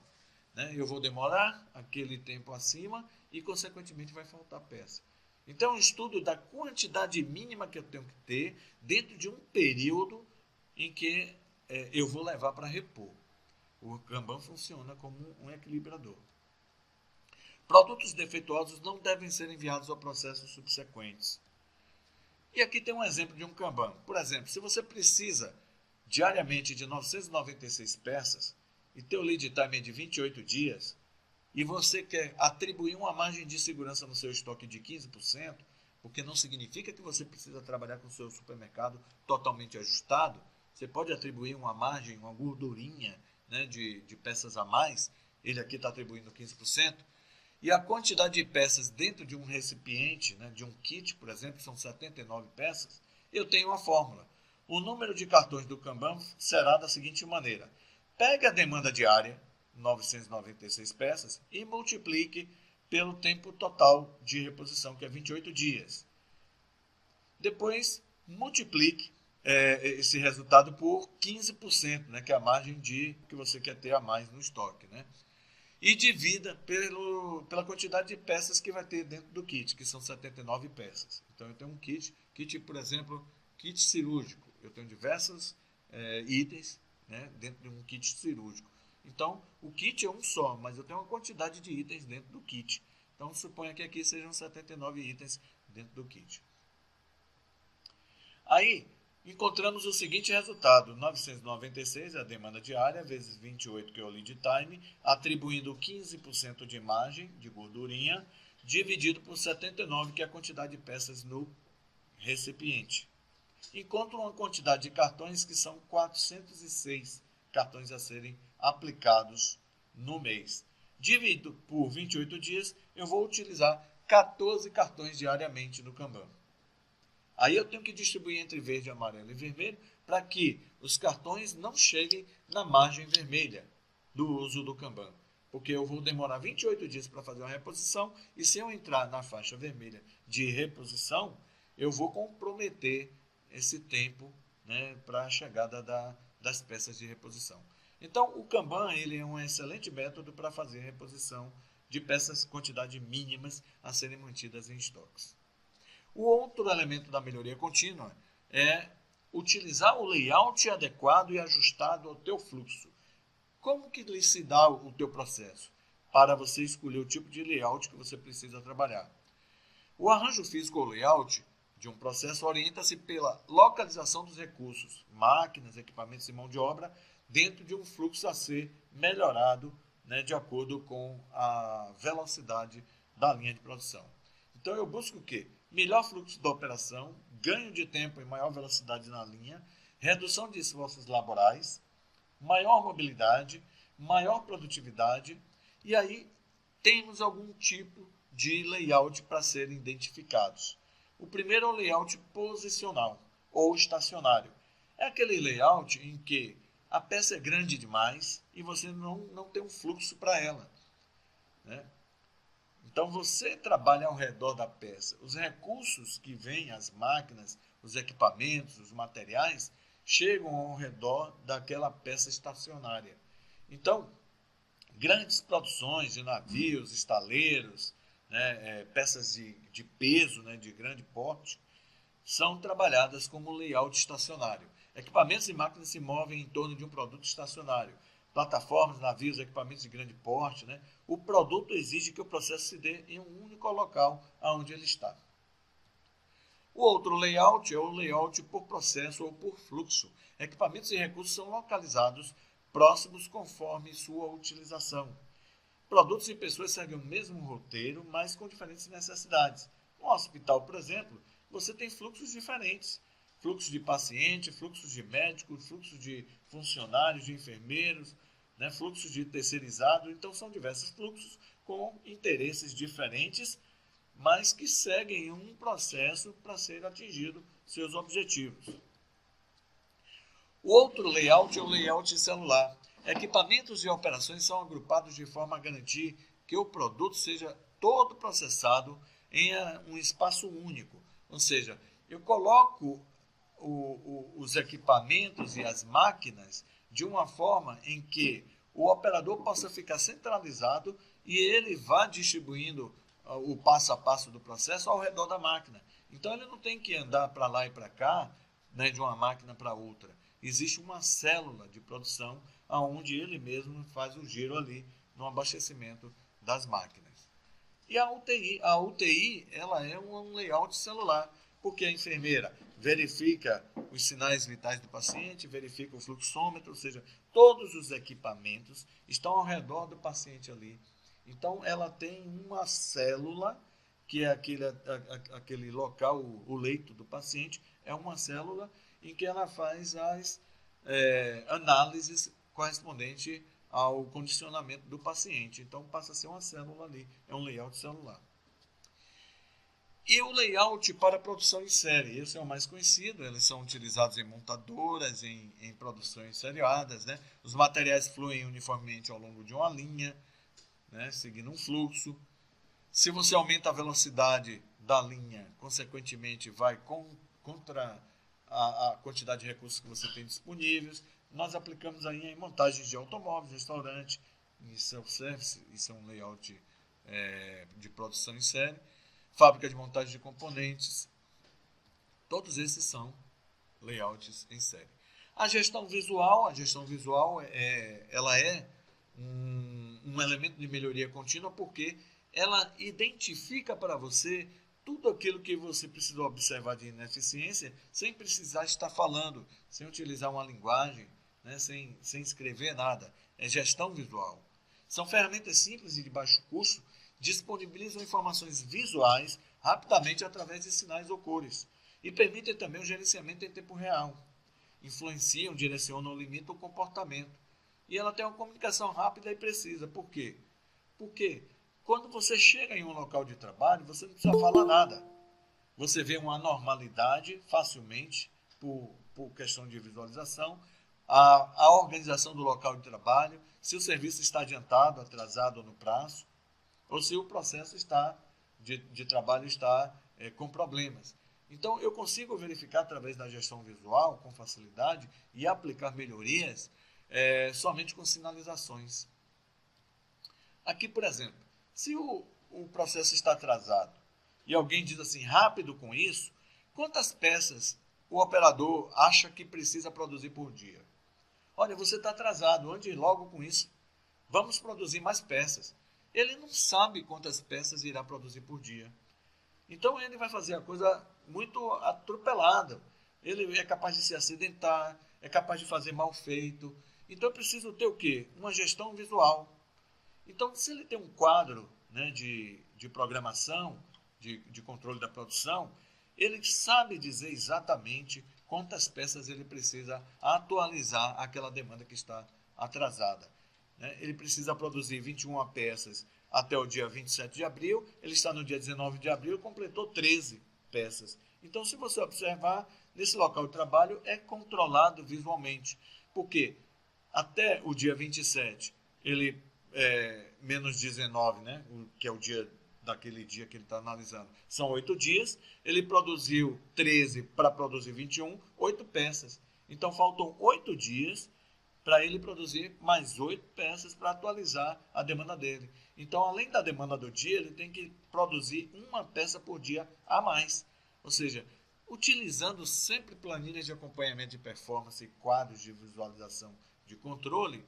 [SPEAKER 1] né, eu vou demorar aquele tempo acima e, consequentemente, vai faltar peça. Então, é um estudo da quantidade mínima que eu tenho que ter dentro de um período em que eu vou levar para repor. O Kanban funciona como um equilibrador. Produtos defeituosos não devem ser enviados a processos subsequentes. E aqui tem um exemplo de um Kanban. Por exemplo, se você precisa diariamente de 996 peças e teu lead time é de 28 dias, e você quer atribuir uma margem de segurança no seu estoque de 15%, porque não significa que você precisa trabalhar com o seu supermercado totalmente ajustado, você pode atribuir uma margem, uma gordurinha, né, de peças a mais, ele aqui está atribuindo 15%, e a quantidade de peças dentro de um recipiente, né, de um kit, por exemplo, são 79 peças, eu tenho uma fórmula. O número de cartões do Kanban será da seguinte maneira. Pegue a demanda diária, 996 peças, e multiplique pelo tempo total de reposição, que é 28 dias. Depois, multiplique esse resultado por 15%, né, que é a margem que você quer ter a mais no estoque, né? E divida pela quantidade de peças que vai ter dentro do kit, que são 79 peças. Então, eu tenho um kit, por exemplo, kit cirúrgico. Eu tenho diversos itens, né, dentro de um kit cirúrgico. Então, o kit é um só, mas eu tenho uma quantidade de itens dentro do kit. Então, suponha que aqui sejam 79 itens dentro do kit. Aí, encontramos o seguinte resultado, 996 é a demanda diária, vezes 28, que é o lead time, atribuindo 15% de margem, de gordurinha, dividido por 79, que é a quantidade de peças no recipiente. Encontro uma quantidade de cartões que são 406 cartões a serem aplicados no mês. Dividido por 28 dias, eu vou utilizar 14 cartões diariamente no Kanban. Aí eu tenho que distribuir entre verde, amarelo e vermelho para que os cartões não cheguem na margem vermelha do uso do Kanban. Porque eu vou demorar 28 dias para fazer uma reposição e se eu entrar na faixa vermelha de reposição, eu vou comprometer esse tempo, né, para a chegada das peças de reposição. Então, o Kanban ele é um excelente método para fazer reposição de peças, quantidade mínimas a serem mantidas em estoques. O outro elemento da melhoria contínua é utilizar o layout adequado e ajustado ao teu fluxo. Como que se dá o teu processo? Para você escolher o tipo de layout que você precisa trabalhar. O arranjo físico ou layout de um processo orienta-se pela localização dos recursos, máquinas, equipamentos e mão de obra, dentro de um fluxo a ser melhorado, né, de acordo com a velocidade da linha de produção. Então eu busco o quê? Melhor fluxo da operação, ganho de tempo e maior velocidade na linha, redução de esforços laborais, maior mobilidade, maior produtividade, e aí temos algum tipo de layout para serem identificados. O primeiro é o layout posicional ou estacionário. É aquele layout em que a peça é grande demais e você não tem um fluxo para ela, né? Então você trabalha ao redor da peça. Os recursos que vêm, as máquinas, os equipamentos, os materiais, chegam ao redor daquela peça estacionária. Então, grandes produções de navios, estaleiros, né, peças de peso, né, de grande porte, são trabalhadas como layout estacionário. Equipamentos e máquinas se movem em torno de um produto estacionário. Plataformas, navios, equipamentos de grande porte, né? O produto exige que o processo se dê em um único local onde ele está. O outro layout é o layout por processo ou por fluxo. Equipamentos e recursos são localizados próximos conforme sua utilização. Produtos e pessoas seguem o mesmo roteiro, mas com diferentes necessidades. No hospital, por exemplo, você tem fluxos diferentes. Fluxo de paciente, fluxos de médicos, fluxos de funcionários, de enfermeiros, né, fluxos de terceirizados. Então, são diversos fluxos com interesses diferentes, mas que seguem um processo para ser atingido seus objetivos. O outro layout é o layout celular. Equipamentos e operações são agrupados de forma a garantir que o produto seja todo processado em um espaço único. Ou seja, eu coloco os equipamentos e as máquinas de uma forma em que o operador possa ficar centralizado e ele vá distribuindo o passo a passo do processo ao redor da máquina. Então ele não tem que andar para lá e para cá, né, de uma máquina para outra. Existe uma célula de produção onde ele mesmo faz o giro ali no abastecimento das máquinas. E a UTI ela é um layout celular, porque a enfermeira verifica os sinais vitais do paciente, verifica o fluxômetro, ou seja, todos os equipamentos estão ao redor do paciente ali. Então, ela tem uma célula, que é aquele local, o leito do paciente, é uma célula em que ela faz as análises correspondentes ao condicionamento do paciente. Então, passa a ser uma célula ali, é um layout celular. E o layout para produção em série, esse é o mais conhecido, eles são utilizados em montadoras, em produções seriadas, né? Os materiais fluem uniformemente ao longo de uma linha, né? Seguindo um fluxo. Se você aumenta a velocidade da linha, consequentemente vai contra a quantidade de recursos que você tem disponíveis. Nós aplicamos aí em montagens de automóveis, restaurante, em self-service, isso é um layout de produção em série, fábrica de montagem de componentes, todos esses são layouts em série. A gestão visual ela é um elemento de melhoria contínua porque ela identifica para você tudo aquilo que você precisa observar de ineficiência sem precisar estar falando, sem utilizar uma linguagem, né, sem escrever nada. É gestão visual. São ferramentas simples e de baixo custo, disponibilizam informações visuais rapidamente através de sinais ou cores e permitem também o gerenciamento em tempo real. Influenciam, direcionam ou limitam o comportamento. E ela tem uma comunicação rápida e precisa. Por quê? Porque quando você chega em um local de trabalho, você não precisa falar nada. Você vê uma anormalidade facilmente por questão de visualização, a organização do local de trabalho, se o serviço está adiantado, atrasado ou no prazo, ou se o processo de trabalho está com problemas. Então, eu consigo verificar através da gestão visual com facilidade e aplicar melhorias somente com sinalizações. Aqui, por exemplo, se o processo está atrasado e alguém diz assim, rápido com isso, quantas peças o operador acha que precisa produzir por dia? Olha, você está atrasado, ande logo com isso. Vamos produzir mais peças. Ele não sabe quantas peças irá produzir por dia. Então ele vai fazer a coisa muito atropelada. Ele é capaz de se acidentar, é capaz de fazer mal feito. Então eu preciso ter o quê? Uma gestão visual. Então, se ele tem um quadro, né, de programação, de controle da produção, ele sabe dizer exatamente quantas peças ele precisa atualizar aquela demanda que está atrasada. Né? Ele precisa produzir 21 peças até o dia 27 de abril, ele está no dia 19 de abril, completou 13 peças. Então, se você observar, nesse local de trabalho é controlado visualmente, porque até o dia 27, ele menos 19, né, que é o dia daquele dia que ele está analisando, são 8 dias, ele produziu 13 para produzir 21, 8 peças. Então, faltam 8 dias para ele produzir mais 8 peças para atualizar a demanda dele. Então, além da demanda do dia, ele tem que produzir uma peça por dia a mais. Ou seja, utilizando sempre planilhas de acompanhamento de performance e quadros de visualização de controle,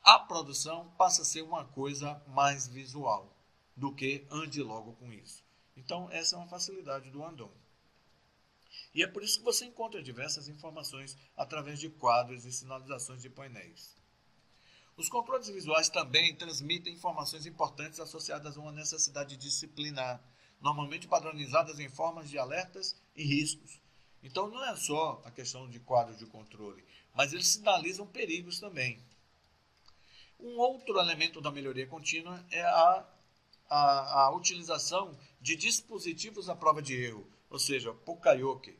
[SPEAKER 1] a produção passa a ser uma coisa mais visual do que ande logo com isso. Então, essa é uma facilidade do Andon. E é por isso que você encontra diversas informações através de quadros e sinalizações de painéis. Os controles visuais também transmitem informações importantes associadas a uma necessidade disciplinar, normalmente padronizadas em formas de alertas e riscos. Então, não é só a questão de quadros de controle, mas eles sinalizam perigos também. Um outro elemento da melhoria contínua é a utilização de dispositivos à prova de erro, ou seja, Pukayoke.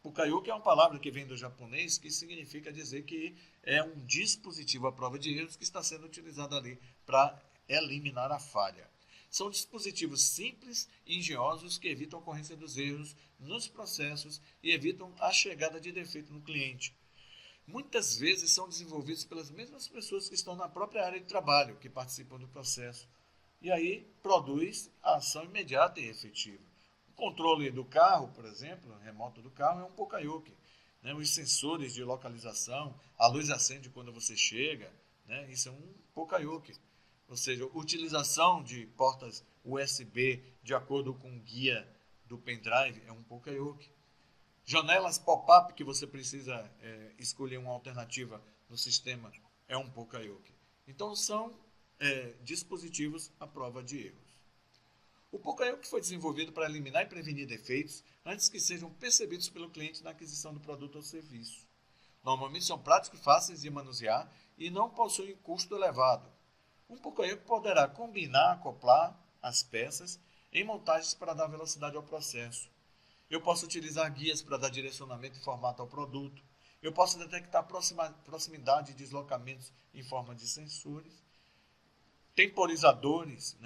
[SPEAKER 1] Pukayoke é uma palavra que vem do japonês que significa dizer que é um dispositivo à prova de erros que está sendo utilizado ali para eliminar a falha. São dispositivos simples e engenhosos que evitam a ocorrência dos erros nos processos e evitam a chegada de defeito no cliente. Muitas vezes são desenvolvidos pelas mesmas pessoas que estão na própria área de trabalho, que participam do processo. E aí produz a ação imediata e efetiva. O controle do carro, por exemplo, remoto do carro, é um Pukayoke. Né? Os sensores de localização, a luz acende quando você chega, né? Isso é um Pukayoke. Ou seja, utilização de portas USB de acordo com o guia do pendrive, é um Poka-Yoke. Janelas pop-up que você precisa escolher uma alternativa no sistema, é um Poka-Yoke. Então são dispositivos à prova de erros. O Poka-Yoke foi desenvolvido para eliminar e prevenir defeitos antes que sejam percebidos pelo cliente na aquisição do produto ou serviço. Normalmente são práticos e fáceis de manusear e não possuem custo elevado. Um Poka-Yoke poderá combinar, acoplar as peças em montagens para dar velocidade ao processo. Eu posso utilizar guias para dar direcionamento e formato ao produto. Eu posso detectar proximidade e deslocamentos em forma de sensores. Temporizadores,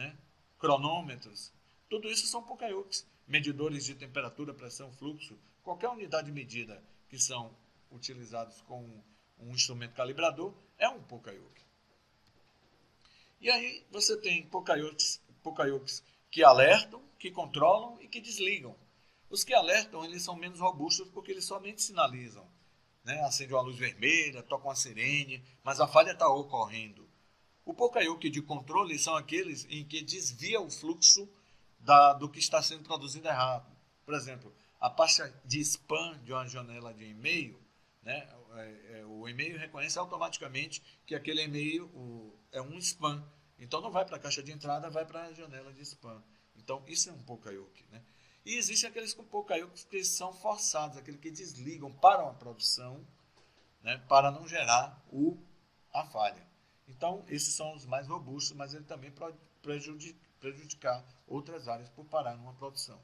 [SPEAKER 1] cronômetros. Tudo isso são Poka-Yokes. Medidores de temperatura, pressão, fluxo. Qualquer unidade de medida que são utilizados com um instrumento calibrador é um Poka-Yoke. E aí você tem Poka-Yokes que alertam, que controlam e que desligam. Os que alertam, eles são menos robustos porque eles somente sinalizam. Acende uma luz vermelha, toca uma sirene, mas a falha está ocorrendo. O Poka-Yoke de controle são aqueles em que desvia o fluxo do que está sendo produzido errado. Por exemplo, a pasta de spam de uma janela de e-mail, o e-mail reconhece automaticamente que aquele e-mail é um spam. Então não vai para a caixa de entrada, vai para a janela de spam. Então isso é um Poka-Yoke. E existem aqueles Poka-Yokes que são forçados, aqueles que desligam, param a produção, para não gerar a falha. Então, esses são os mais robustos, mas ele também pode prejudicar outras áreas por parar numa produção.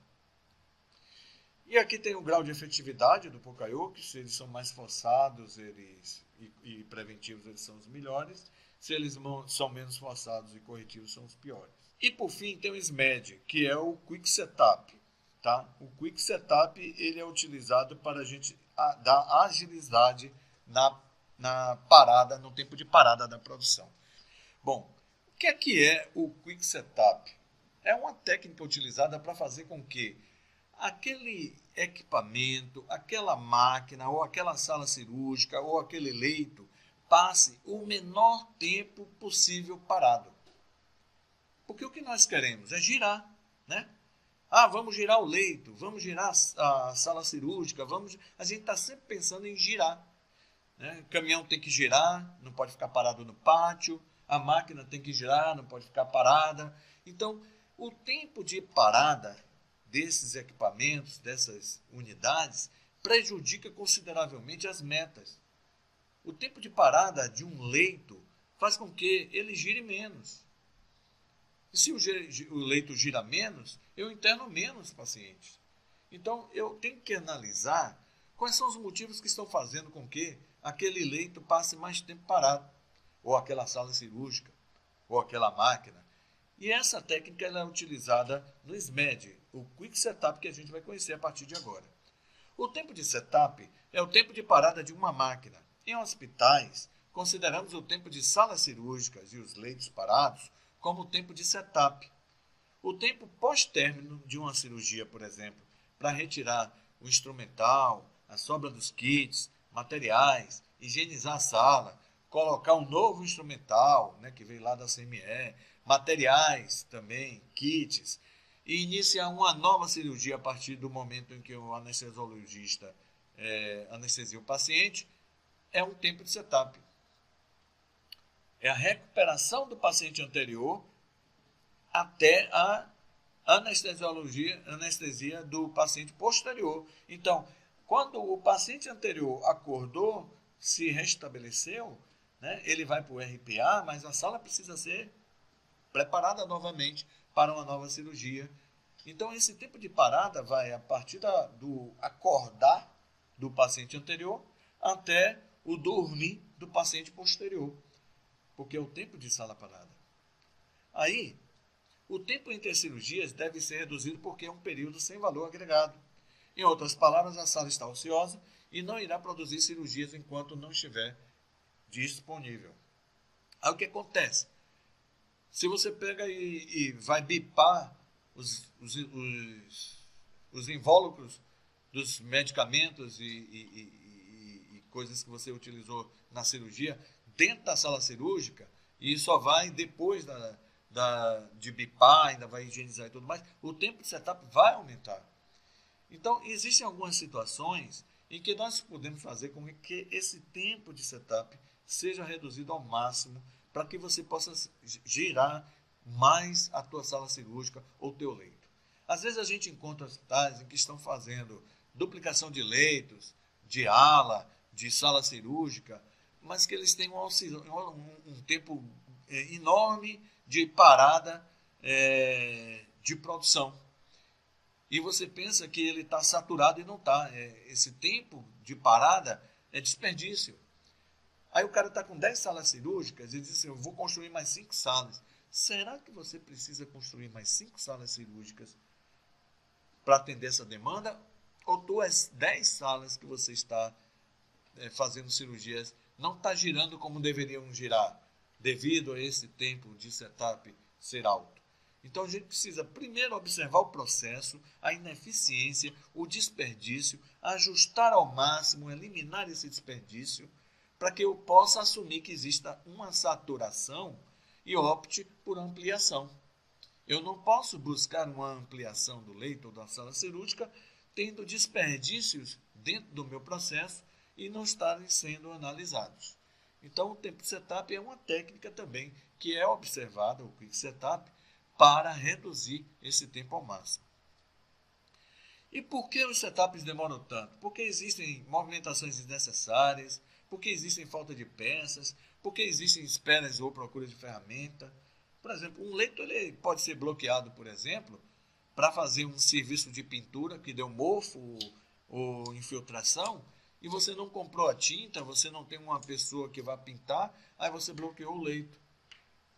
[SPEAKER 1] E aqui tem o grau de efetividade do Poka-Yoke. Se eles são mais forçados e preventivos, eles são os melhores. Se eles são menos forçados e corretivos, são os piores. E por fim, tem o SMAD, que é o Quick Setup. O Quick Setup ele é utilizado para a gente dar agilidade na parada, no tempo de parada da produção. Bom, o que é o Quick Setup? É uma técnica utilizada para fazer com que aquele equipamento, aquela máquina, ou aquela sala cirúrgica, ou aquele leito, passe o menor tempo possível parado. Porque o que nós queremos é girar, vamos girar o leito, vamos girar a sala cirúrgica, a gente está sempre pensando em girar. O caminhão tem que girar, não pode ficar parado no pátio, a máquina tem que girar, não pode ficar parada. Então, o tempo de parada desses equipamentos, dessas unidades, prejudica consideravelmente as metas. O tempo de parada de um leito faz com que ele gire menos. E se o leito gira menos, eu interno menos pacientes. Então, eu tenho que analisar quais são os motivos que estão fazendo com que aquele leito passe mais tempo parado, ou aquela sala cirúrgica, ou aquela máquina. E essa técnica ela é utilizada no SMAD, o Quick Setup que a gente vai conhecer a partir de agora. O tempo de setup é o tempo de parada de uma máquina. Em hospitais, consideramos o tempo de salas cirúrgicas e os leitos parados como o tempo de setup. O tempo pós-término de uma cirurgia, por exemplo, para retirar o instrumental, a sobra dos kits, materiais, higienizar a sala, colocar um novo instrumental, que veio lá da CME, materiais também, kits, e iniciar uma nova cirurgia a partir do momento em que o anestesiologista anestesia o paciente, é um tempo de setup. É a recuperação do paciente anterior até a anestesia do paciente posterior. Então, quando o paciente anterior acordou, se restabeleceu, ele vai para o RPA, mas a sala precisa ser preparada novamente para uma nova cirurgia. Então, esse tempo de parada vai a partir do acordar do paciente anterior até o dormir do paciente posterior, porque é o tempo de sala parada. Aí, o tempo entre as cirurgias deve ser reduzido porque é um período sem valor agregado. Em outras palavras, a sala está ociosa e não irá produzir cirurgias enquanto não estiver disponível. Aí o que acontece? Se você pega e vai bipar os invólucros dos medicamentos e coisas que você utilizou na cirurgia dentro da sala cirúrgica, e só vai depois de bipar, ainda vai higienizar e tudo mais, o tempo de setup vai aumentar. Então, existem algumas situações em que nós podemos fazer com que esse tempo de setup seja reduzido ao máximo para que você possa girar mais a tua sala cirúrgica ou teu leito. Às vezes a gente encontra hospitais em que estão fazendo duplicação de leitos, de ala, de sala cirúrgica, mas que eles têm um tempo enorme de parada de produção. E você pensa que ele está saturado e não está. Esse tempo de parada é desperdício. Aí o cara está com 10 salas cirúrgicas e diz assim, eu vou construir mais 5 salas. Será que você precisa construir mais 5 salas cirúrgicas para atender essa demanda? Ou tuas 10 salas que você está fazendo cirurgias não está girando como deveriam girar, devido a esse tempo de setup ser alto? Então a gente precisa primeiro observar o processo, a ineficiência, o desperdício, ajustar ao máximo, eliminar esse desperdício, para que eu possa assumir que exista uma saturação e opte por ampliação. Eu não posso buscar uma ampliação do leito ou da sala cirúrgica tendo desperdícios dentro do meu processo e não estarem sendo analisados. Então o tempo de setup é uma técnica também que é observada, o quick setup, para reduzir esse tempo ao máximo. E por que os setups demoram tanto? Porque existem movimentações desnecessárias, porque existem falta de peças, porque existem esperas ou procura de ferramenta. Por exemplo, um leito ele pode ser bloqueado, por exemplo, para fazer um serviço de pintura que deu mofo ou infiltração, e você não comprou a tinta, você não tem uma pessoa que vai pintar, aí você bloqueou o leito.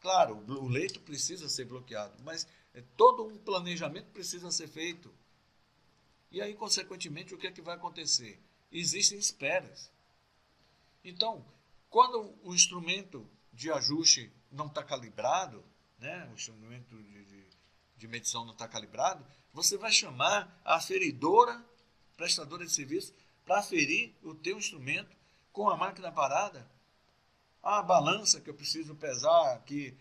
[SPEAKER 1] Claro, o leito precisa ser bloqueado, mas todo um planejamento precisa ser feito. E aí, consequentemente, o que é que vai acontecer? Existem esperas. Então, quando o instrumento de ajuste não está calibrado, né, o instrumento de medição não está calibrado, você vai chamar a aferidora, prestadora de serviço, para aferir o teu instrumento com a máquina parada. A balança que eu preciso pesar aqui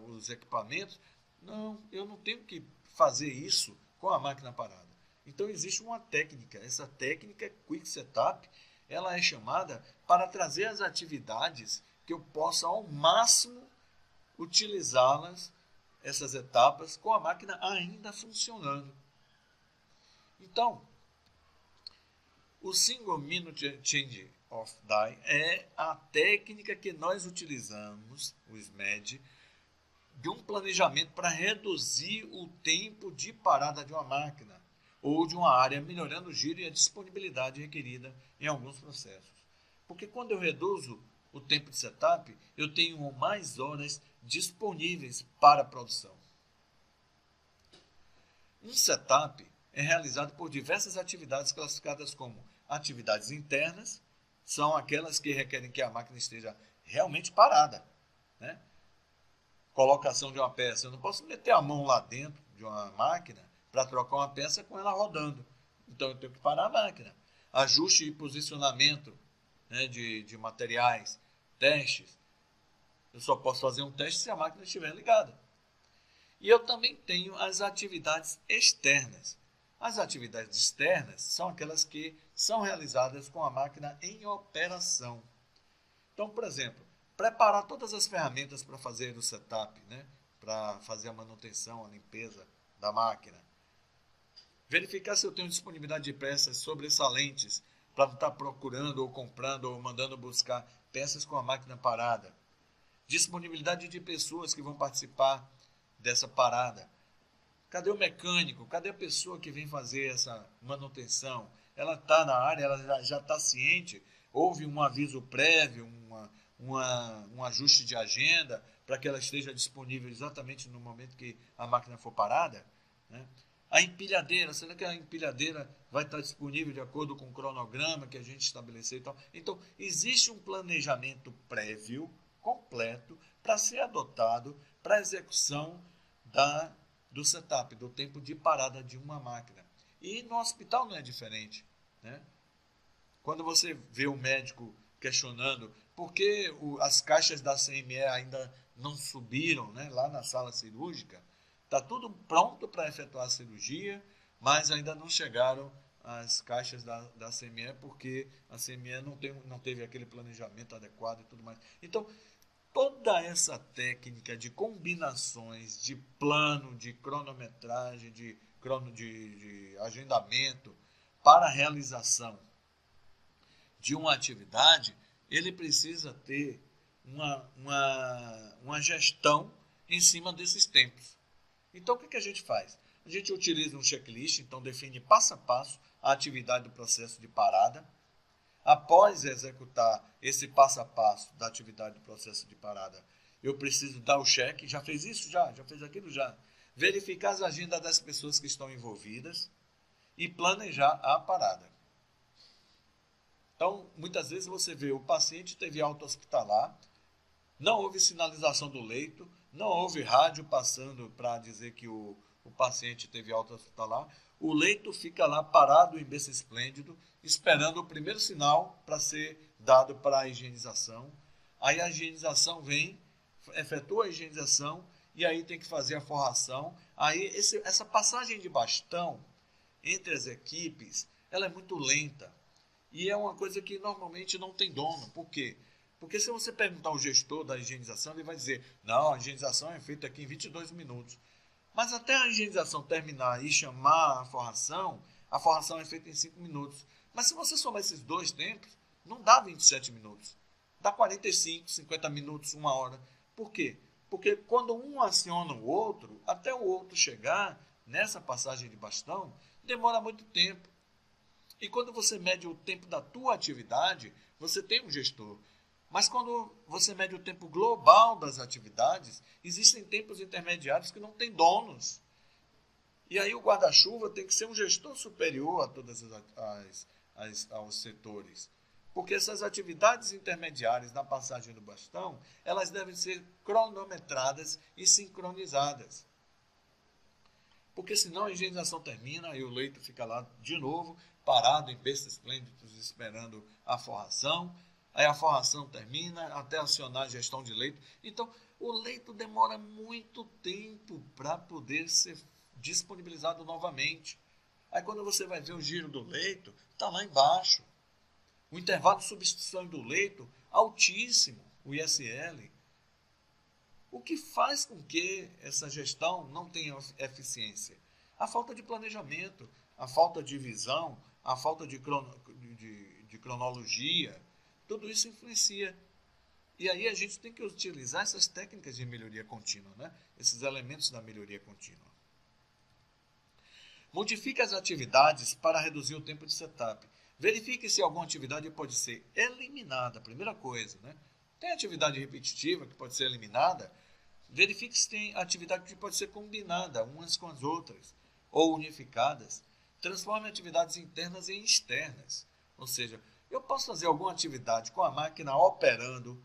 [SPEAKER 1] os equipamentos. Não, eu não tenho que fazer isso com a máquina parada. Então existe uma técnica. Essa técnica Quick Setup, ela é chamada para trazer as atividades que eu possa ao máximo utilizá-las, essas etapas, com a máquina ainda funcionando. Então, o Single Minute Change of Die é a técnica que nós utilizamos, o SMED, de um planejamento para reduzir o tempo de parada de uma máquina ou de uma área, melhorando o giro e a disponibilidade requerida em alguns processos. Porque quando eu reduzo o tempo de setup, eu tenho mais horas disponíveis para a produção. Um setup é realizado por diversas atividades classificadas como atividades internas, são aquelas que requerem que a máquina esteja realmente parada, né? Colocação de uma peça, eu não posso meter a mão lá dentro de uma máquina para trocar uma peça com ela rodando, então eu tenho que parar a máquina. Ajuste e posicionamento, né, de materiais, testes, eu só posso fazer um teste se a máquina estiver ligada. E eu também tenho as atividades externas. As atividades externas são aquelas que são realizadas com a máquina em operação. Então, por exemplo, preparar todas as ferramentas para fazer o setup, né? Para fazer a manutenção, a limpeza da máquina. Verificar se eu tenho disponibilidade de peças sobressalentes para não estar procurando ou comprando ou mandando buscar peças com a máquina parada. Disponibilidade de pessoas que vão participar dessa parada. Cadê o mecânico? Cadê a pessoa que vem fazer essa manutenção? Ela está na área, ela já está ciente? Houve um aviso prévio, um ajuste de agenda para que ela esteja disponível exatamente no momento que a máquina for parada? Né? A empilhadeira, será que a empilhadeira vai estar disponível de acordo com o cronograma que a gente estabeleceu e tal? Então, existe um planejamento prévio, completo, para ser adotado para a execução do setup, do tempo de parada de uma máquina. E no hospital não é diferente, né? Quando você vê o médico questionando porque as caixas da CME ainda não subiram, né, lá na sala cirúrgica. Está tudo pronto para efetuar a cirurgia, mas ainda não chegaram as caixas da CME, porque a CME não teve aquele planejamento adequado e tudo mais. Então, toda essa técnica de combinações de plano, de cronometragem, de agendamento para a realização de uma atividade, ele precisa ter uma gestão em cima desses tempos. Então, o que a gente faz? A gente utiliza um checklist, então define passo a passo a atividade do processo de parada. Após executar esse passo a passo da atividade do processo de parada, eu preciso dar o check, já fez isso? Já fez aquilo? Já. Verificar as agendas das pessoas que estão envolvidas e planejar a parada. Então, muitas vezes você vê o paciente teve alta hospitalar, não houve sinalização do leito, não houve rádio passando para dizer que o paciente teve alta hospitalar, o leito fica lá parado em berço esplêndido, esperando o primeiro sinal para ser dado para a higienização. Aí a higienização vem, efetua a higienização e aí tem que fazer a forração. Aí essa passagem de bastão entre as equipes, ela é muito lenta. E é uma coisa que normalmente não tem dono. Por quê? Porque se você perguntar ao gestor da higienização, ele vai dizer, não, a higienização é feita aqui em 22 minutos. Mas até a higienização terminar e chamar a forração é feita em 5 minutos. Mas se você somar esses dois tempos, não dá 27 minutos. Dá 45, 50 minutos, 1 hora. Por quê? Porque quando um aciona o outro, até o outro chegar nessa passagem de bastão, demora muito tempo. E quando você mede o tempo da tua atividade, você tem um gestor. Mas quando você mede o tempo global das atividades, existem tempos intermediários que não têm donos. E aí o guarda-chuva tem que ser um gestor superior a todos aos setores. Porque essas atividades intermediárias na passagem do bastão, elas devem ser cronometradas e sincronizadas. Porque senão a higienização termina e o leito fica lá de novo, parado em berços esplêndidos, esperando a forração. Aí a forração termina até acionar a gestão de leito. Então, o leito demora muito tempo para poder ser disponibilizado novamente. Aí quando você vai ver o giro do leito, está lá embaixo. O intervalo de substituição do leito, altíssimo, o ISL. O que faz com que essa gestão não tenha eficiência? A falta de planejamento, a falta de visão, a falta de cronologia, tudo isso influencia. E aí a gente tem que utilizar essas técnicas de melhoria contínua, né? Esses elementos da melhoria contínua. Modifique as atividades para reduzir o tempo de setup. Verifique se alguma atividade pode ser eliminada, primeira coisa, né? Tem atividade repetitiva que pode ser eliminada? Verifique se tem atividade que pode ser combinada umas com as outras ou unificadas. Transforme atividades internas em externas. Ou seja, eu posso fazer alguma atividade com a máquina operando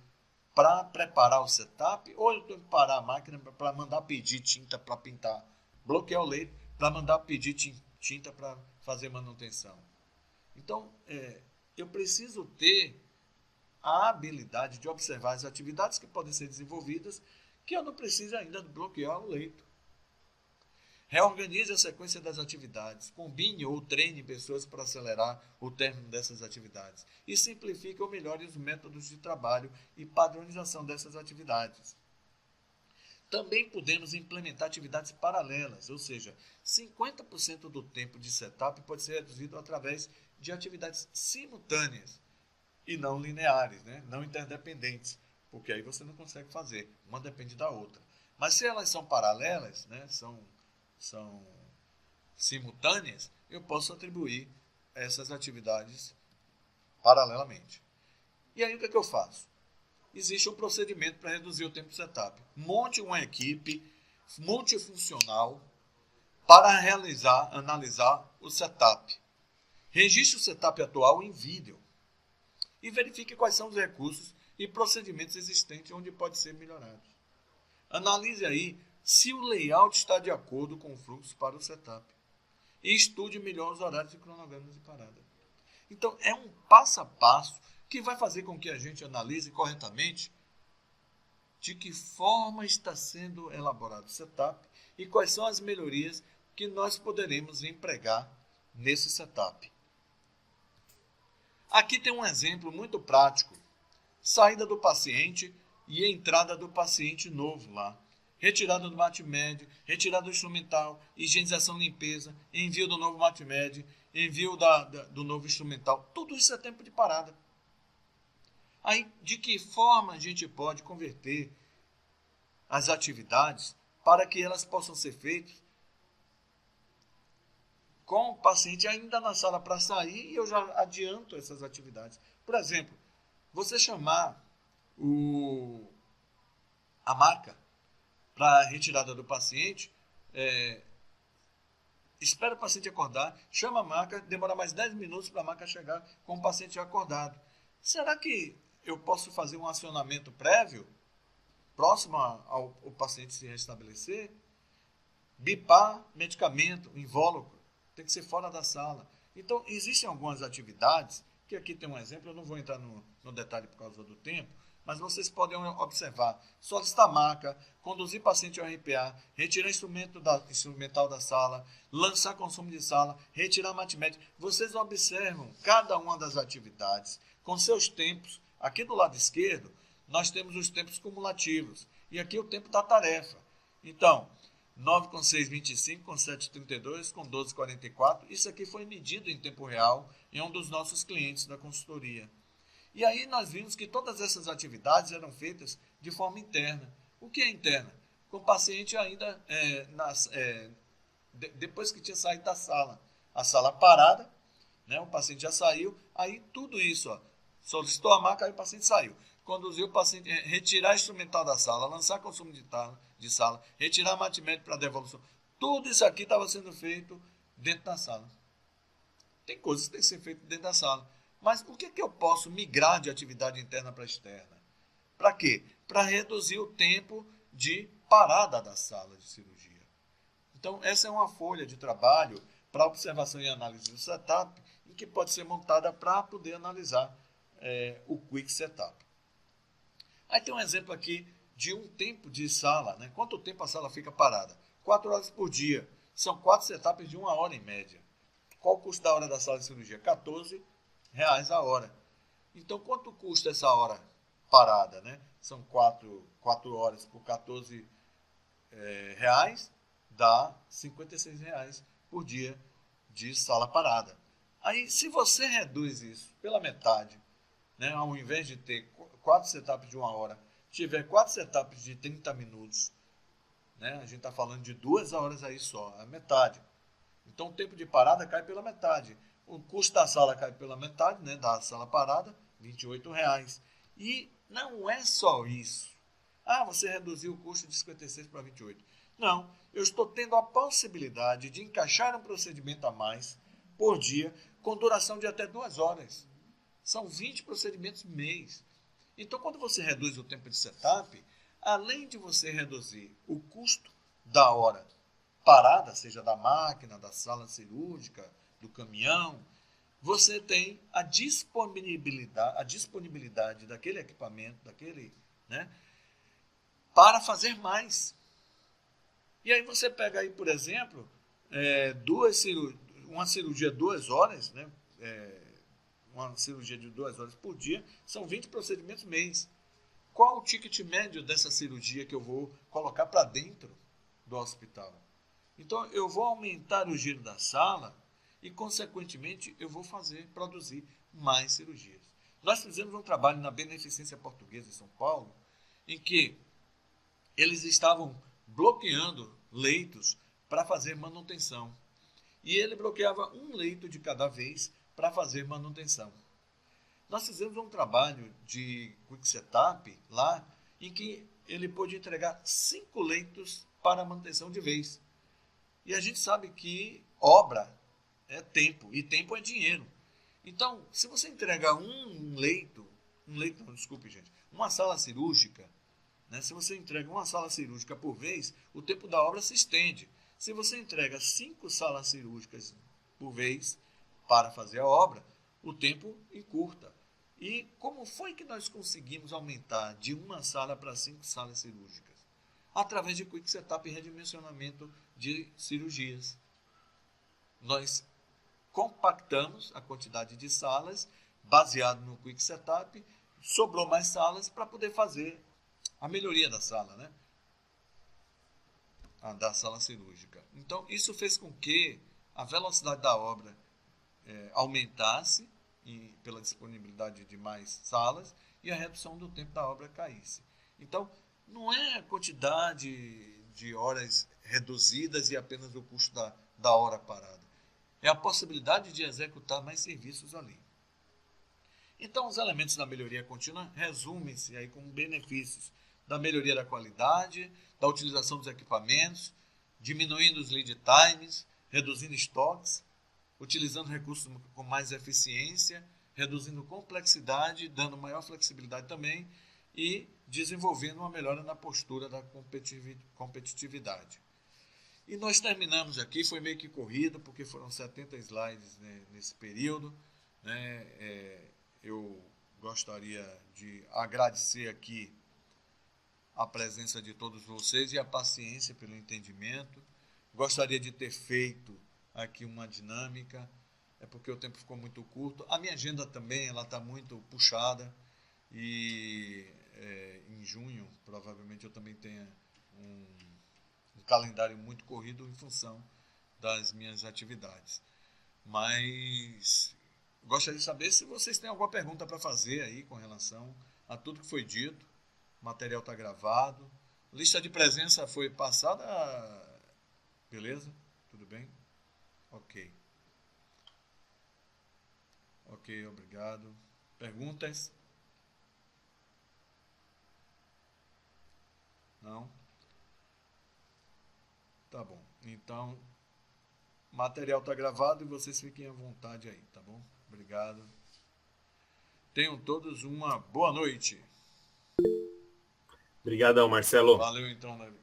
[SPEAKER 1] para preparar o setup, ou eu tenho que parar a máquina para mandar pedir tinta para pintar, bloquear o leito, para mandar pedir tinta para fazer manutenção. Então, eu preciso ter a habilidade de observar as atividades que podem ser desenvolvidas, que eu não preciso ainda bloquear o leito. Reorganize a sequência das atividades, combine ou treine pessoas para acelerar o término dessas atividades e simplifique ou melhore os métodos de trabalho e padronização dessas atividades. Também podemos implementar atividades paralelas, ou seja, 50% do tempo de setup pode ser reduzido através de atividades simultâneas e não lineares, né? Não interdependentes, porque aí você não consegue fazer, uma depende da outra. Mas se elas são paralelas, né? são simultâneas, eu posso atribuir essas atividades paralelamente. E aí o que eu faço? Existe um procedimento para reduzir o tempo de setup. Monte uma equipe multifuncional para analisar o setup. Registre o setup atual em vídeo e verifique quais são os recursos e procedimentos existentes onde pode ser melhorado. Analise aí se o layout está de acordo com o fluxo para o setup e estude melhor os horários e cronogramas de parada. Então, é um passo a passo que vai fazer com que a gente analise corretamente de que forma está sendo elaborado o setup e quais são as melhorias que nós poderemos empregar nesse setup. Aqui tem um exemplo muito prático. Saída do paciente e entrada do paciente novo lá. Retirada do MATMED, retirada do instrumental, higienização, limpeza, envio do novo MATMED, envio do novo instrumental. Tudo isso é tempo de parada. Aí, de que forma a gente pode converter as atividades para que elas possam ser feitas com o paciente ainda na sala para sair, e eu já adianto essas atividades. Por exemplo, você chamar a maca para a retirada do paciente, espera o paciente acordar, chama a maca, demora mais 10 minutos para a maca chegar com o paciente acordado. Será que eu posso fazer um acionamento prévio, próximo ao paciente se restabelecer? Bipar medicamento, invólucro, tem que ser fora da sala. Então, existem algumas atividades, que aqui tem um exemplo, eu não vou entrar no detalhe por causa do tempo, mas vocês podem observar: solicitar maca, conduzir paciente ao RPA, retirar instrumental da sala, lançar consumo de sala, retirar MATMED. Vocês observam cada uma das atividades com seus tempos. Aqui do lado esquerdo, nós temos os tempos cumulativos. E aqui o tempo da tarefa. Então, 9 com 6, 25, com 7, 32, com 12, 44. Isso aqui foi medido em tempo real em um dos nossos clientes da consultoria. E aí nós vimos que todas essas atividades eram feitas de forma interna. O que é interna? Com o paciente ainda depois que tinha saído da sala. A sala parada, né? O paciente já saiu, aí tudo isso, solicitou a maca, aí o paciente saiu. Conduziu o paciente, retirar instrumental da sala, lançar consumo de sala, retirar MATMED para devolução. Tudo isso aqui estava sendo feito dentro da sala. Tem coisas que tem que ser feitas dentro da sala. Mas por que eu posso migrar de atividade interna para externa? Para quê? Para reduzir o tempo de parada da sala de cirurgia. Então, essa é uma folha de trabalho para observação e análise do setup, em que pode ser montada para poder analisar o Quick Setup. Aí tem um exemplo aqui de um tempo de sala, né? Quanto tempo a sala fica parada? 4 horas por dia. São 4 setups de 1 hora em média. Qual o custo da hora da sala de cirurgia? R$14 a hora. Então, quanto custa essa hora parada, né? São 4 horas por R$14, dá R$56 por dia de sala parada. Aí, se você reduz isso pela metade, né? Ao invés de ter 4 setups de 1 hora, tiver 4 setups de 30 minutos, né? A gente está falando de 2 horas aí só, a metade. Então, o tempo de parada cai pela metade. O custo da sala cai pela metade, né? Da sala parada, R$28. E não é só isso. Você reduziu o custo de 56 para 28. Não, eu estou tendo a possibilidade de encaixar um procedimento a mais por dia, com duração de até 2 horas. São 20 procedimentos mês. Então, quando você reduz o tempo de setup, além de você reduzir o custo da hora parada, seja da máquina, da sala cirúrgica, do caminhão, você tem a disponibilidade daquele equipamento, né, para fazer mais. E aí você pega aí, por exemplo, uma cirurgia 2 horas, né, uma cirurgia de 2 horas por dia, são 20 procedimentos mês. Qual o ticket médio dessa cirurgia que eu vou colocar para dentro do hospital? Então, eu vou aumentar o giro da sala e, consequentemente, eu vou produzir mais cirurgias. Nós fizemos um trabalho na Beneficência Portuguesa em São Paulo, em que eles estavam bloqueando leitos para fazer manutenção. E ele bloqueava um leito de cada vez para fazer manutenção. Nós fizemos um trabalho de Quick Setup lá, em que ele pôde entregar 5 leitos para manutenção de vez. E a gente sabe que obra é tempo, e tempo é dinheiro. Então, se você entrega uma sala cirúrgica, né? Se você entrega uma sala cirúrgica por vez, o tempo da obra se estende. Se você entrega 5 salas cirúrgicas por vez para fazer a obra, o tempo encurta. E como foi que nós conseguimos aumentar de uma sala para 5 salas cirúrgicas? Através de Quick Setup e redimensionamento de cirurgias. Nós compactamos a quantidade de salas, baseado no Quick Setup, sobrou mais salas para poder fazer a melhoria da sala, né? Da sala cirúrgica. Então, isso fez com que a velocidade da obra aumentasse pela disponibilidade de mais salas e a redução do tempo da obra caísse. Então, não é a quantidade de horas reduzidas e apenas o custo da hora parada. É a possibilidade de executar mais serviços ali. Então, os elementos da melhoria contínua resumem-se aí como benefícios da melhoria da qualidade, da utilização dos equipamentos, diminuindo os lead times, reduzindo estoques, utilizando recursos com mais eficiência, reduzindo complexidade, dando maior flexibilidade também e desenvolvendo uma melhora na postura da competitividade. E nós terminamos aqui, foi meio que corrido, porque foram 70 slides, né, nesse período. Né, eu gostaria de agradecer aqui a presença de todos vocês e a paciência pelo entendimento. Gostaria de ter feito aqui uma dinâmica, porque o tempo ficou muito curto. A minha agenda também está muito puxada e em junho provavelmente eu também tenha um calendário muito corrido em função das minhas atividades. Mas gostaria de saber se vocês têm alguma pergunta para fazer aí com relação a tudo que foi dito. O material está gravado. Lista de presença foi passada. Beleza? Tudo bem? Ok. Ok, obrigado. Perguntas? Não? Tá bom. Então, o material está gravado e vocês fiquem à vontade aí, tá bom? Obrigado. Tenham todos uma boa noite.
[SPEAKER 2] Obrigadão, Marcelo.
[SPEAKER 1] Valeu então, Davi.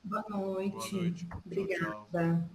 [SPEAKER 3] Boa noite.
[SPEAKER 1] Boa noite.
[SPEAKER 3] Obrigada.
[SPEAKER 1] Tchau, tchau.